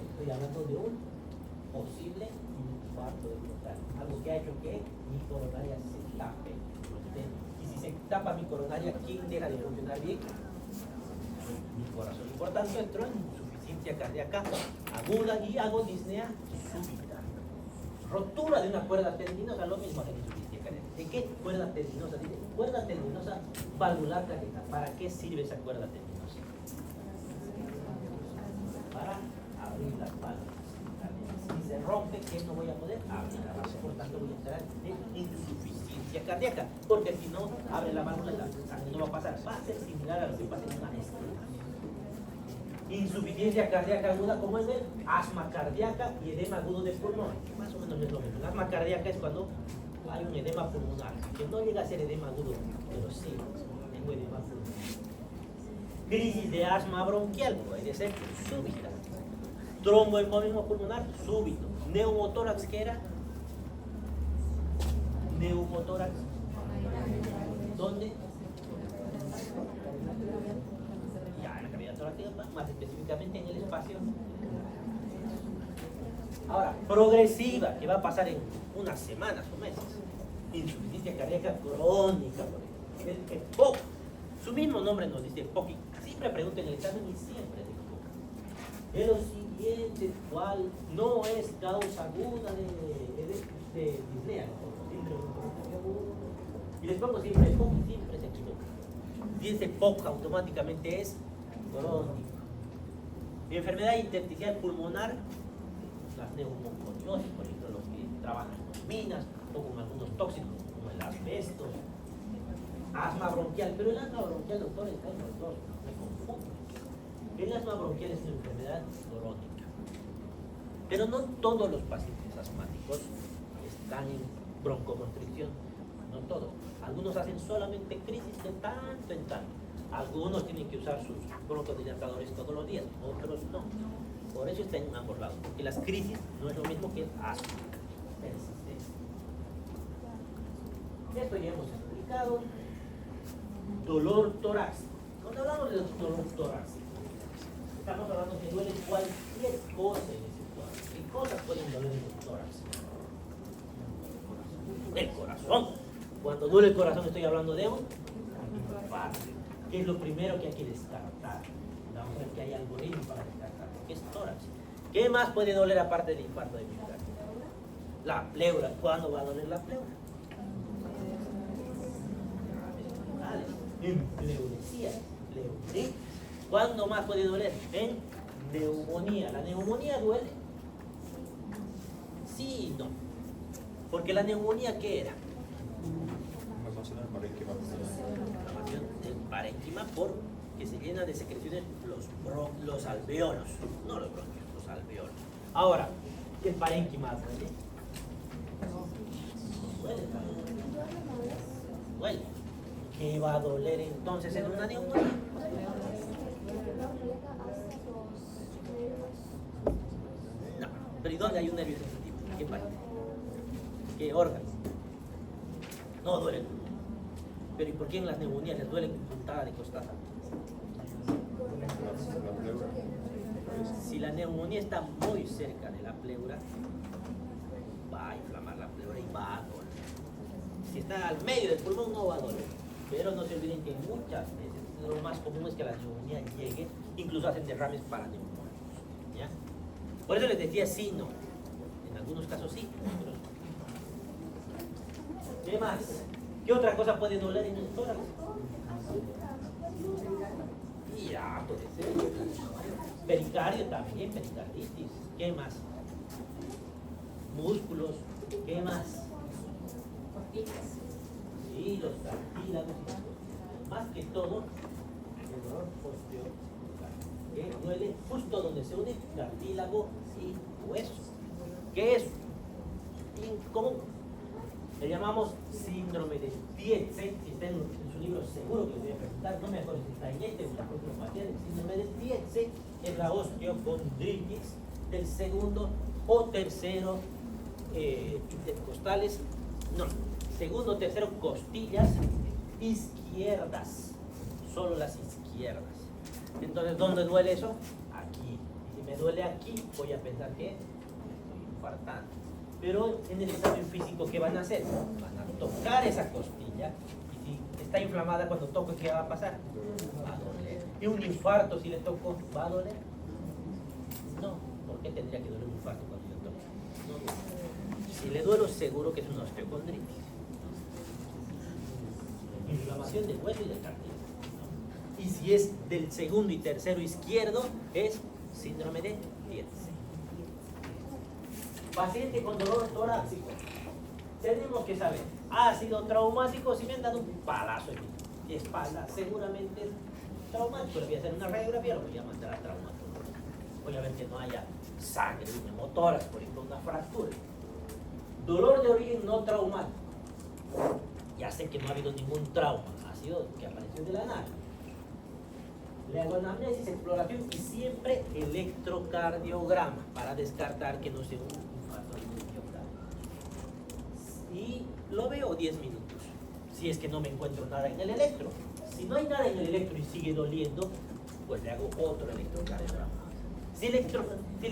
Estoy hablando de un posible infarto de miocardio, algo que ha hecho que mi coronaria se tape. Y si se tapa mi coronaria, ¿quién deja de funcionar bien? Mi corazón. Y por tanto entro en insuficiencia cardíaca aguda y hago disnea súbita. Rotura de una cuerda tendinosa, lo mismo que insuficiencia cardíaca. ¿De qué cuerda tendinosa? Dice, cuerda tendinosa valvular cardíaca. ¿Para qué sirve esa cuerda tendinosa? ¿qué no voy a poder? Abrir la válvula, por tanto voy a entrar en insuficiencia cardíaca, porque si no abre la válvula, la sangre no va a pasar. Va a ser similar a lo que pasa en una estenosis. Insuficiencia cardíaca aguda, como es el asma cardíaca y edema agudo de pulmón. Más o menos es lo mismo. El asma cardíaca es cuando hay un edema pulmonar, que no llega a ser edema agudo, pero sí, tengo edema pulmonar. Crisis de asma bronquial, puede ser súbita. Tromboembolismo pulmonar, súbito. Neumotórax, ¿qué era? Neumotórax. ¿Dónde? Ya, en la cavidad torácica, más específicamente en el espacio. Ahora, progresiva, que va a pasar en unas semanas o meses. Insuficiencia cardíaca crónica, por ejemplo. El EPOC. Su mismo nombre nos dice EPOC. Siempre pregunten el examen y siempre es EPOC. De los siguientes, ¿cuál no es causa aguda de disnea? Y les pongo siempre EPOC y siempre se equivoca. Y ese EPOC automáticamente es crónico. Enfermedad intersticial pulmonar, las neumoconiosis, por ejemplo, los que trabajan con minas o con algunos tóxicos como el asbesto. Asma bronquial, pero el asma bronquial, doctor, está en los dos, no me confundo. El asma bronquial es una enfermedad crónica, pero no todos los pacientes asmáticos están en broncoconstricción, no todos. Algunos hacen solamente crisis de tanto en tanto. Algunos tienen que usar sus broncodilatadores todos los días, otros no. Por eso está en ambos lados, porque las crisis no es lo mismo que el asma persistente. Esto ya hemos explicado. Dolor torácico. Cuando hablamos de dolor torácico, estamos hablando que duele cualquier cosa en ese tórax. ¿Qué cosas pueden doler en el tórax? El corazón. Cuando duele el corazón estoy hablando de un infarto. ¿Qué es lo primero que hay que descartar? Vamos a ver que hay algoritmo para descartar. ¿Qué es tórax? ¿Qué más puede doler aparte del infarto de miocardio? La pleura. ¿Cuándo va a doler la pleura? En pleuresía, pleuritis. ¿Cuándo más puede doler? En neumonía. ¿La neumonía duele? Sí y no. Porque la neumonía, ¿qué era? Inflamación del parénquima. Inflamación del parénquima porque se llena de secreciones los alveolos, no los bronquios, los alveolos. Ahora, ¿el parénquima duele? Duele. Duele. ¿Qué va a doler entonces en una neumonía? No, pero ¿y dónde hay un nervio sensitivo? ¿Qué parte? ¿Qué órgano? No duele el pulmón. Pero ¿y por qué en las neumonías les duele puntada de costado? La pleura. Si la neumonía está muy cerca de la pleura, va a inflamar la pleura y va a doler. Si está al medio del pulmón, no va a doler. Pero no se olviden que muchas veces lo más común es que la neumonía llegue, incluso hacen derrames paraneumónicos. ¿Ya? Por eso les decía sí, no. En algunos casos sí, en otros no. ¿Qué más? ¿Qué otra cosa puede doler en el tórax? Ya, puede ser. Pericardio también, pericarditis. ¿Qué más? Músculos. ¿Qué más? Sí, los cartílagos. Más que todo, el dolor osteomuscular, que duele justo donde se une cartílago y hueso. ¿Qué es? Incomún. Le llamamos síndrome de Tietze. Si está en su libro, seguro que lo voy a presentar. No me acuerdo si está en este o en la próxima página. El síndrome de Tietze es la osteocondritis del segundo o tercero intercostales. No, segundo o tercero costillas izquierdas. Solo las izquierdas. Entonces, ¿dónde duele eso? Aquí. Y si me duele aquí, voy a pensar que me estoy infartando. Pero en el examen físico, ¿qué van a hacer? Van a tocar esa costilla y si está inflamada cuando toque, ¿qué va a pasar? Va a doler. ¿Y un infarto si le toco, va a doler? No. ¿Por qué tendría que doler un infarto cuando le toco? No. Si le duelo, seguro que es una osteocondritis. Inflamación del hueso y del cartílago. Y si es del segundo y tercero izquierdo, es síndrome de Tietze. Paciente con dolor torácico. Tenemos que saber, ha sido traumático, si me han dado un palazo en mi espalda, seguramente es traumático. Le voy a hacer una radiografía, lo voy a mandar a traumatólogo. Voy a ver que no haya sangre, motoras, por ejemplo, una fractura. Dolor de origen no traumático. Ya sé que no ha habido ningún trauma, ha sido que apareció de la nada. Le hago anamnesis, exploración y siempre electrocardiograma para descartar que no sea un infarto del miocardio. Y lo veo 10 minutos, si es que no me encuentro nada en el electro. Si no hay nada en el electro y sigue doliendo, pues le hago otro electrocardiograma. Si el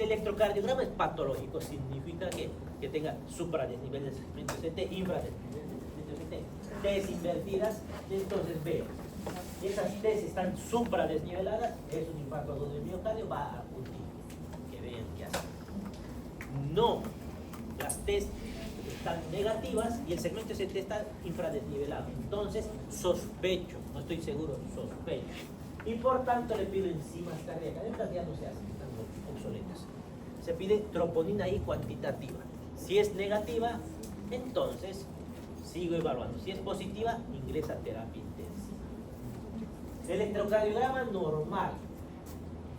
electrocardiograma es patológico, significa que tenga supradesnivel del segmento CT, infradesnivel del segmento CT, T's invertidas, entonces veo. Esas T's están supradesniveladas, es un infarto agudo del miocardio, va a acudir. Que vean qué hace. No, las T's están negativas y el segmento CT está infradesnivelado. Entonces, sospecho, no estoy seguro, sospecho. Y por tanto le pido enzimas cardíacas. Estas ya no se hacen, están obsoletas. Se pide troponina I cuantitativa. Si es negativa, entonces sigo evaluando. Si es positiva, ingresa terapia intensiva. Electrocardiograma normal.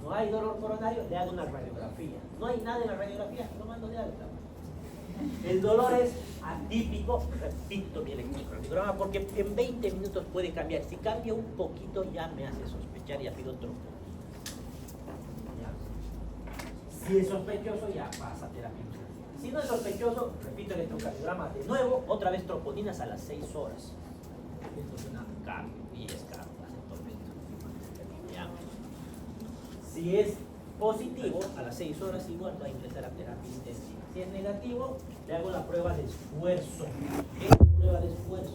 No hay dolor coronario, le hago una radiografía. No hay nada en la radiografía, lo mando de alta. El dolor es atípico, repito mi electrocardiograma, porque en 20 minutos puede cambiar. Si cambia un poquito ya me hace sospechar y ya pido otro. Si es sospechoso ya pasa a terapia intensiva. Si no es sospechoso, repito electrocardiograma de nuevo, otra vez troponinas a las 6 horas. Esto es una caro y es caro, hace tormento. Ya. Si es positivo, a las 6 horas igual va a ingresar a terapia intensiva. Si es negativo, le hago la prueba de esfuerzo. ¿Qué es prueba de esfuerzo?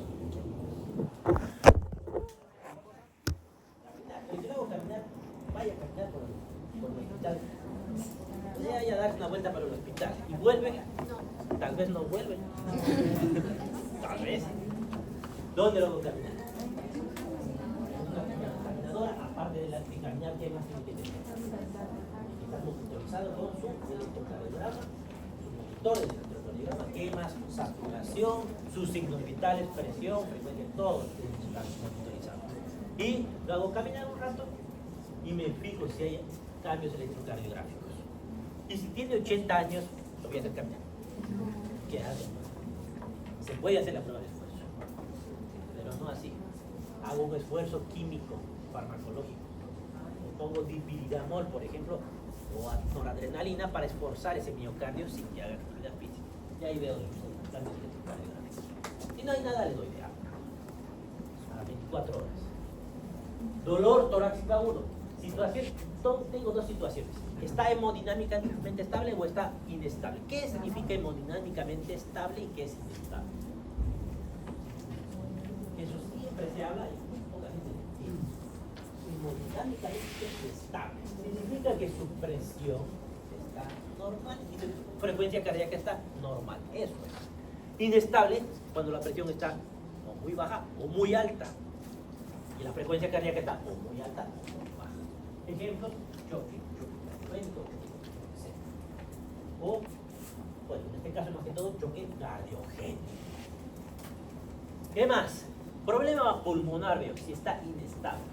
Caminar. Si le hago caminar, vaya a caminar por el hospital. Vaya a dar una vuelta para el hospital. ¿Y vuelve? No. Tal vez no vuelve. Tal vez. ¿Dónde lo hago caminar? Una caminadora, aparte de la de caminar, ¿qué más tiene que tener? Está monitorizado con su electrocardiograma, su monitor de electrocardiograma, ¿qué más? Saturación, sus signos vitales, presión, frecuencia, todos están monitorizados. Y lo hago caminar un rato y me fijo si hay cambios electrocardiográficos. Y si tiene 80 años, lo voy a hacer caminar. ¿Qué hago? Se puede hacer la prueba de esfuerzo, pero no así. Hago un esfuerzo químico, farmacológico. Le pongo dipirigamol, por ejemplo, o noradrenalina para esforzar ese miocardio sin que haga actividad física. Y ahí veo los cambios electrocardiográficos. Si no hay nada, le doy de agua. A las 24 horas. Dolor torácico agudo. Situación, tengo dos situaciones. ¿Está hemodinámicamente estable o está inestable? ¿Qué significa hemodinámicamente estable y qué es inestable? Eso siempre se habla y poca gente lo entiende. Hemodinámicamente estable significa que su presión está normal y su frecuencia cardíaca está normal. Eso es. Inestable cuando la presión está o muy baja o muy alta y la frecuencia cardíaca está o muy alta o muy baja. Ejemplo, choque frecuente, o, bueno, en este caso más que todo, choque cardiogénico. ¿Qué más? Problema pulmonar, veo, si está inestable.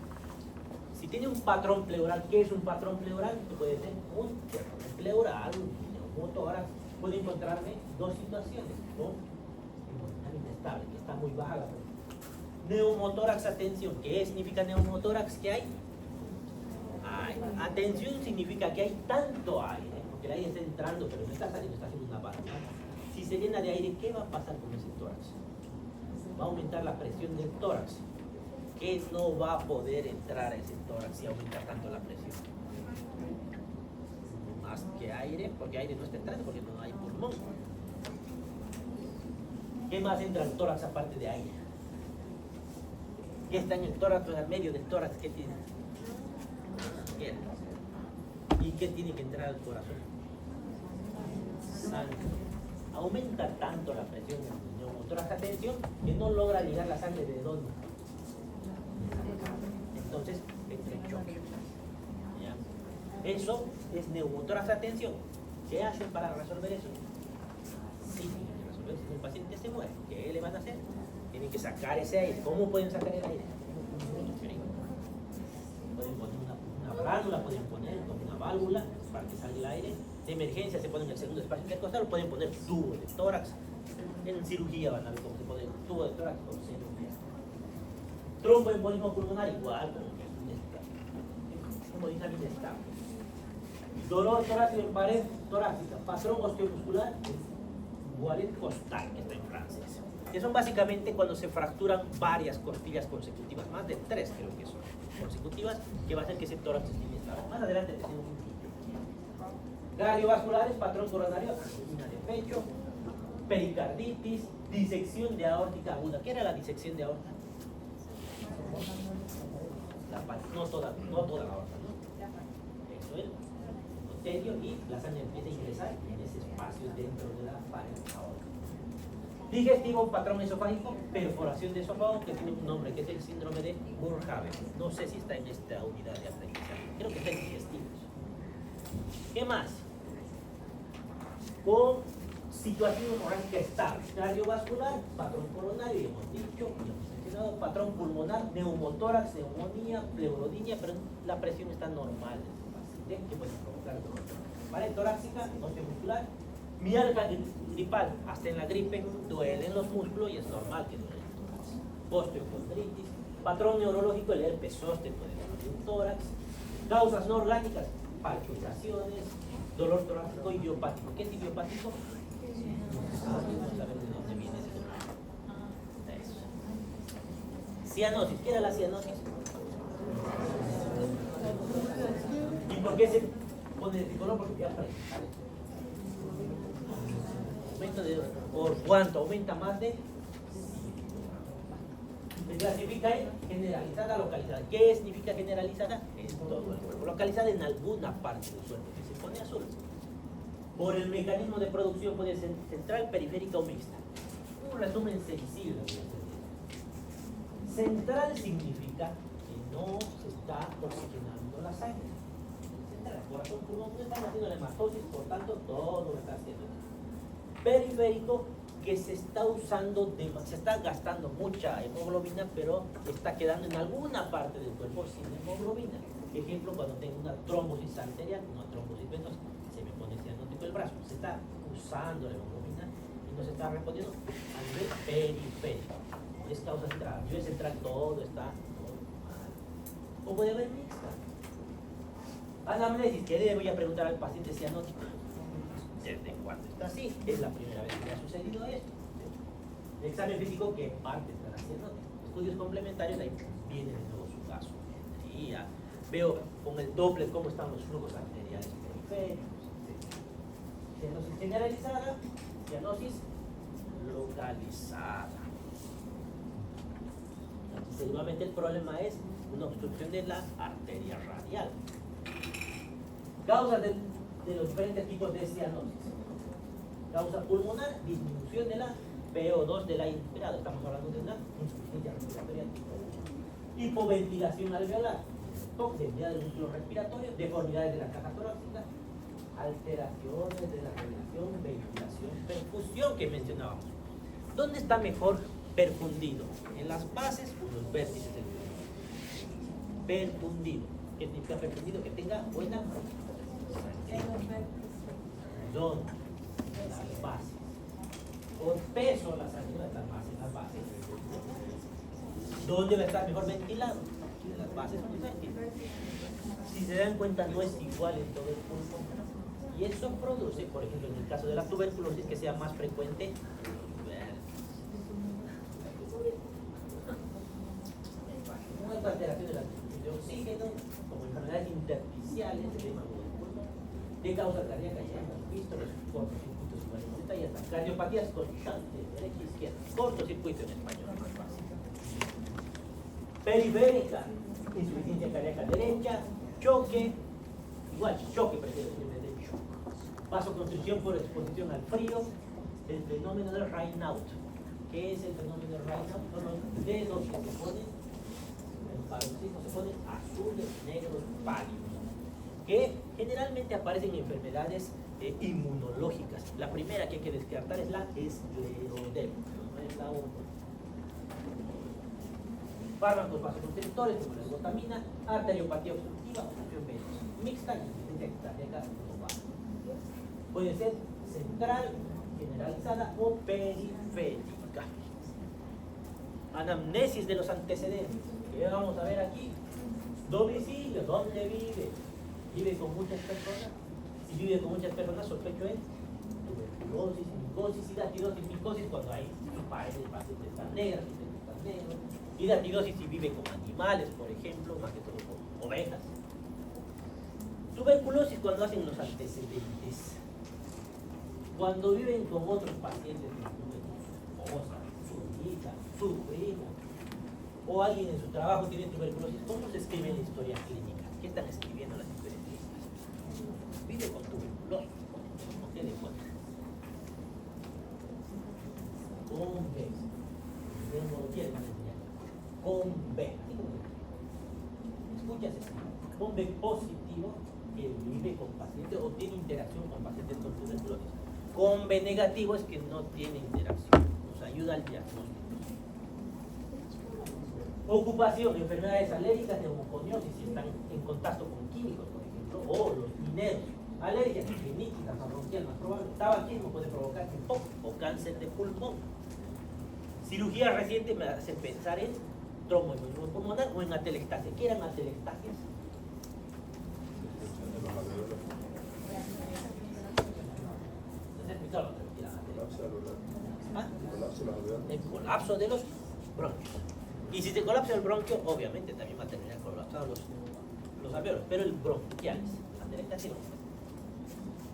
Si tiene un patrón pleural, ¿qué es un patrón pleural? Puede ser un derrame pleural, un neumotórax. Puede encontrarme dos situaciones, con hemodinámica inestable, que está muy baja la presión. Neumotórax, atención, ¿qué significa neumotórax? ¿Qué hay? Atención significa que hay tanto aire, porque el aire está entrando, pero no está saliendo, está haciendo una válvula. Si se llena de aire, ¿qué va a pasar con ese tórax? Va a aumentar la presión del tórax. ¿Qué no va a poder entrar a ese tórax si aumenta tanto la presión? Más que aire, porque aire no está entrando, porque no hay pulmón. ¿Qué más entra al tórax aparte de aire? ¿Qué está en el tórax o en el medio del tórax? ¿Qué tiene? ¿Y qué tiene que entrar al corazón? Sangre. Aumenta tanto la presión en el neumotórax, atención, que no logra llegar la sangre de dónde. Entonces entra en choque. ¿Ya? Eso es neumotórax, atención. ¿Qué hacen para resolver eso? Sí, tienen que resolver. Si el paciente se muere, ¿qué le van a hacer? Tienen que sacar ese aire. ¿Cómo pueden sacar el aire? Pueden poner una válvula, pueden poner una válvula para que salga el aire. De emergencia se pone en el segundo espacio intercostal, pueden poner tubo de tórax. En cirugía van a ver cómo se pone tubo de tórax con cirugía. Tromboembolismo pulmonar igual, como dinámica estable. Dolor torácico en pared torácica, patrón osteomuscular, guaret costal, que está en francés. Que son básicamente cuando se fracturan varias costillas consecutivas, más de 3 creo que son consecutivas, que va a hacer que ese tórax esté inestable. Más adelante tenemos un sitio. Cardiovasculares, patrón coronario, angina de pecho, pericarditis, disección de aórtica aguda. ¿Qué era la disección de aórtica? No toda la aorta, ¿no? Eso es. Endotelio, y la sangre empieza a ingresar en ese espacio dentro de la pared aórtica. Digestivo, patrón esofágico, perforación de esófago, que tiene un nombre, que es el síndrome de Murhaven. No sé si está en esta unidad de aprendizaje. Creo que está en digestivos. ¿Qué más? Con situación hemorrágica estable. Cardiovascular, patrón coronario, y hemos dicho, y hemos mencionado, patrón pulmonar, neumotórax, neumonía, pleurodinia, pero la presión está normal en este paciente, que puede provocar dolor. Pared torácica, osteomuscular, mialgia gripal, hasta en la gripe duelen los músculos y es normal que duelen el tórax. Osteocondritis, patrón neurológico, el herpes zóster puede doler un tórax. Causas no orgánicas, palpitaciones, dolor torácico idiopático. ¿Qué es idiopático? Vamos a ver de dónde viene ese dolor. Eso. Cianosis, ¿qué era la cianosis? ¿Y por qué se pone de color? Porque ya aparece. Aumento de, ¿por cuánto? Aumenta más de. Se clasifica en generalizada, localizada. ¿Qué significa generalizada? En todo el cuerpo. Localizada en alguna parte del cuerpo, que se pone azul. Por el mecanismo de producción puede ser central, periférica o mixta. Un resumen sensible. Central significa que no se está oxigenando la sangre. Central, el corazón, pulmón, no están haciendo la hematosis, por tanto todo lo está haciendo. Periférico, que se está usando, se está gastando mucha hemoglobina, pero está quedando en alguna parte del cuerpo sin hemoglobina. Ejemplo, cuando tengo una trombosis arterial, una trombosis venosa, se me pone cianótico el brazo, se está usando la hemoglobina y no se está respondiendo a nivel periférico. Es causa central. A nivel central todo está normal. O puede haber mixta. Anamnesis, ¿qué le voy a preguntar al paciente cianótico? ¿Desde cuándo está así? Es la primera vez que le ha sucedido esto. El examen físico, que parte de la cianótica. Estudios complementarios, ahí viene de nuevo su caso. Y ya veo con el Doppler cómo están los flujos arteriales periféricos. Cianosis generalizada, cianosis localizada. Entonces, nuevamente el problema es una obstrucción de la arteria radial. Causas de los diferentes tipos de cianosis. Causa pulmonar, disminución de la PO2 del aire inspirado. Estamos hablando de una insuficiencia respiratoria tipo 1. Hipoventilación alveolar, debilidad del músculo respiratorio, deformidades de la caja torácica, alteraciones de la relación, ventilación, perfusión que mencionábamos. ¿Dónde está mejor perfundido? ¿En las bases o en los vértices del cuerpo? Perfundido. ¿Qué significa perfundido? Que tenga buena ¿dónde? Las bases. Por peso las ayudas, las bases. ¿Dónde va a estar mejor ventilado? De las bases muy ventiladas. Si se dan cuenta, no es igual en todo el pulmón. Y eso produce, por ejemplo, en el caso de la tuberculosis, que sea más frecuente. Una alteración de la distribución de oxígeno, como enfermedades intersticiales, edema del pulmón, de causa cardíaca, ya hemos visto los cortocircuitos y hasta cardiopatías constantes, derecha e izquierda, cortocircuito en español, más fácil. Periférica, insuficiencia cardíaca derecha, choque, igual choque, prefiero decirme de choque. Vasoconstricción por exposición al frío, el fenómeno de Raynaud. ¿Qué es el fenómeno de Raynaud? Son los dedos que se ponen, el paroxismo se ponen azules, negros, pálidos, que generalmente aparecen en enfermedades inmunológicas. etiológicas. La primera que hay que descartar es la escleroderma, no es la otra. Fármacos vasoconstrictores como la ergotamina, arteriopatía obstructiva, obstrucción venosa, mixta y indirecta, de acá no va. Puede ser central, generalizada o periférica. Anamnesis de los antecedentes. ¿Qué vamos a ver aquí? Domicilio, ¿dónde vive? Vive con muchas personas. Si vive con muchas personas, sospecho en tuberculosis, micosis, hidatidosis, micosis cuando hay paredes pacientes tan negras, tan negros. Hidatidosis si vive con animales, por ejemplo, más que todo con ovejas. Tuberculosis cuando hacen los antecedentes. Cuando viven con otros pacientes, su esposa, su hija, su primo, o alguien en su trabajo tiene tuberculosis, ¿cómo se escribe en la historia clínica? ¿Qué están escribiendo las historias clínicas? Vive con tuberculosis, no tiene cuenta. Con B. No quiere más enseñar. Con B. Escuchas esto. Con B positivo, que vive con pacientes o tiene interacción con pacientes con tuberculosis. Con B negativo es que no tiene interacción. Nos ayuda al diagnóstico. Ocupación, enfermedades alérgicas, neumoconiosis, si están en contacto con químicos, por ejemplo, o los mineros. Alergias, rinitis, bronquial, más probable. Tabaquismo puede provocar EPOC o cáncer de pulmón. Cirugía reciente me hace pensar en tromboembolismo pulmonar o en atelectasia. ¿Qué eran atelectasias? El colapso de los bronquios. Y si se colapsa el bronquio, obviamente también va a terminar colapsados los alveolos, pero el bronquialis, atelectasia no.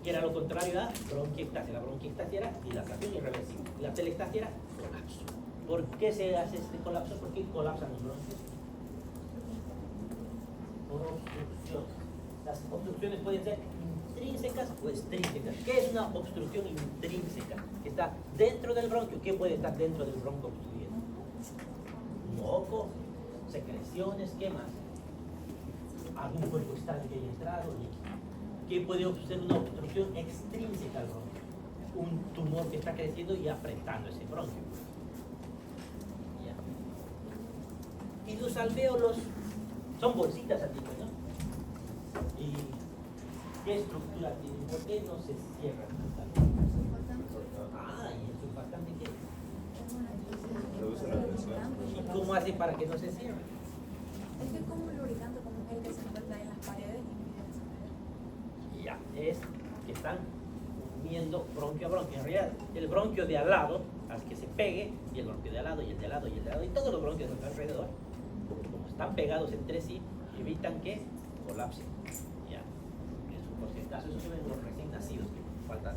Que era lo contrario a bronquiectasia. La bronquiectasia era dilatación irreversible. La atelectasia era colapso. ¿Por qué se hace este colapso? ¿Por qué colapsan los bronquios? Por obstrucción. Las obstrucciones pueden ser intrínsecas o extrínsecas. ¿Qué es una obstrucción intrínseca? Que está dentro del bronquio. ¿Qué puede estar dentro del bronquio obstruyendo? Moco, secreciones, ¿qué más? Algún cuerpo extraño que haya entrado. ¿Qué puede ser una obstrucción extrínseca al bronquio? Un tumor que está creciendo y apretando ese bronquio. ¿Ya? Y los alvéolos son bolsitas aquí, ¿no? ¿Y qué estructura tienen? ¿Por qué no se cierran los alvéolos? Ah, ¿y el surfactante qué? ¿Y cómo hace para que no se cierren? Es que es como un lubricante, como el que se encuentra en las paredes y Ya, es que están uniendo bronquio a bronquio. En realidad, el bronquio de al lado, al que se pegue, y el bronquio de al lado, y el de al lado, y el de al lado, y todos los bronquios de alrededor, como están pegados entre sí, evitan que colapsen. Ya, eso por si acaso, eso se ven los recién nacidos que faltan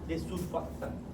de surfactante.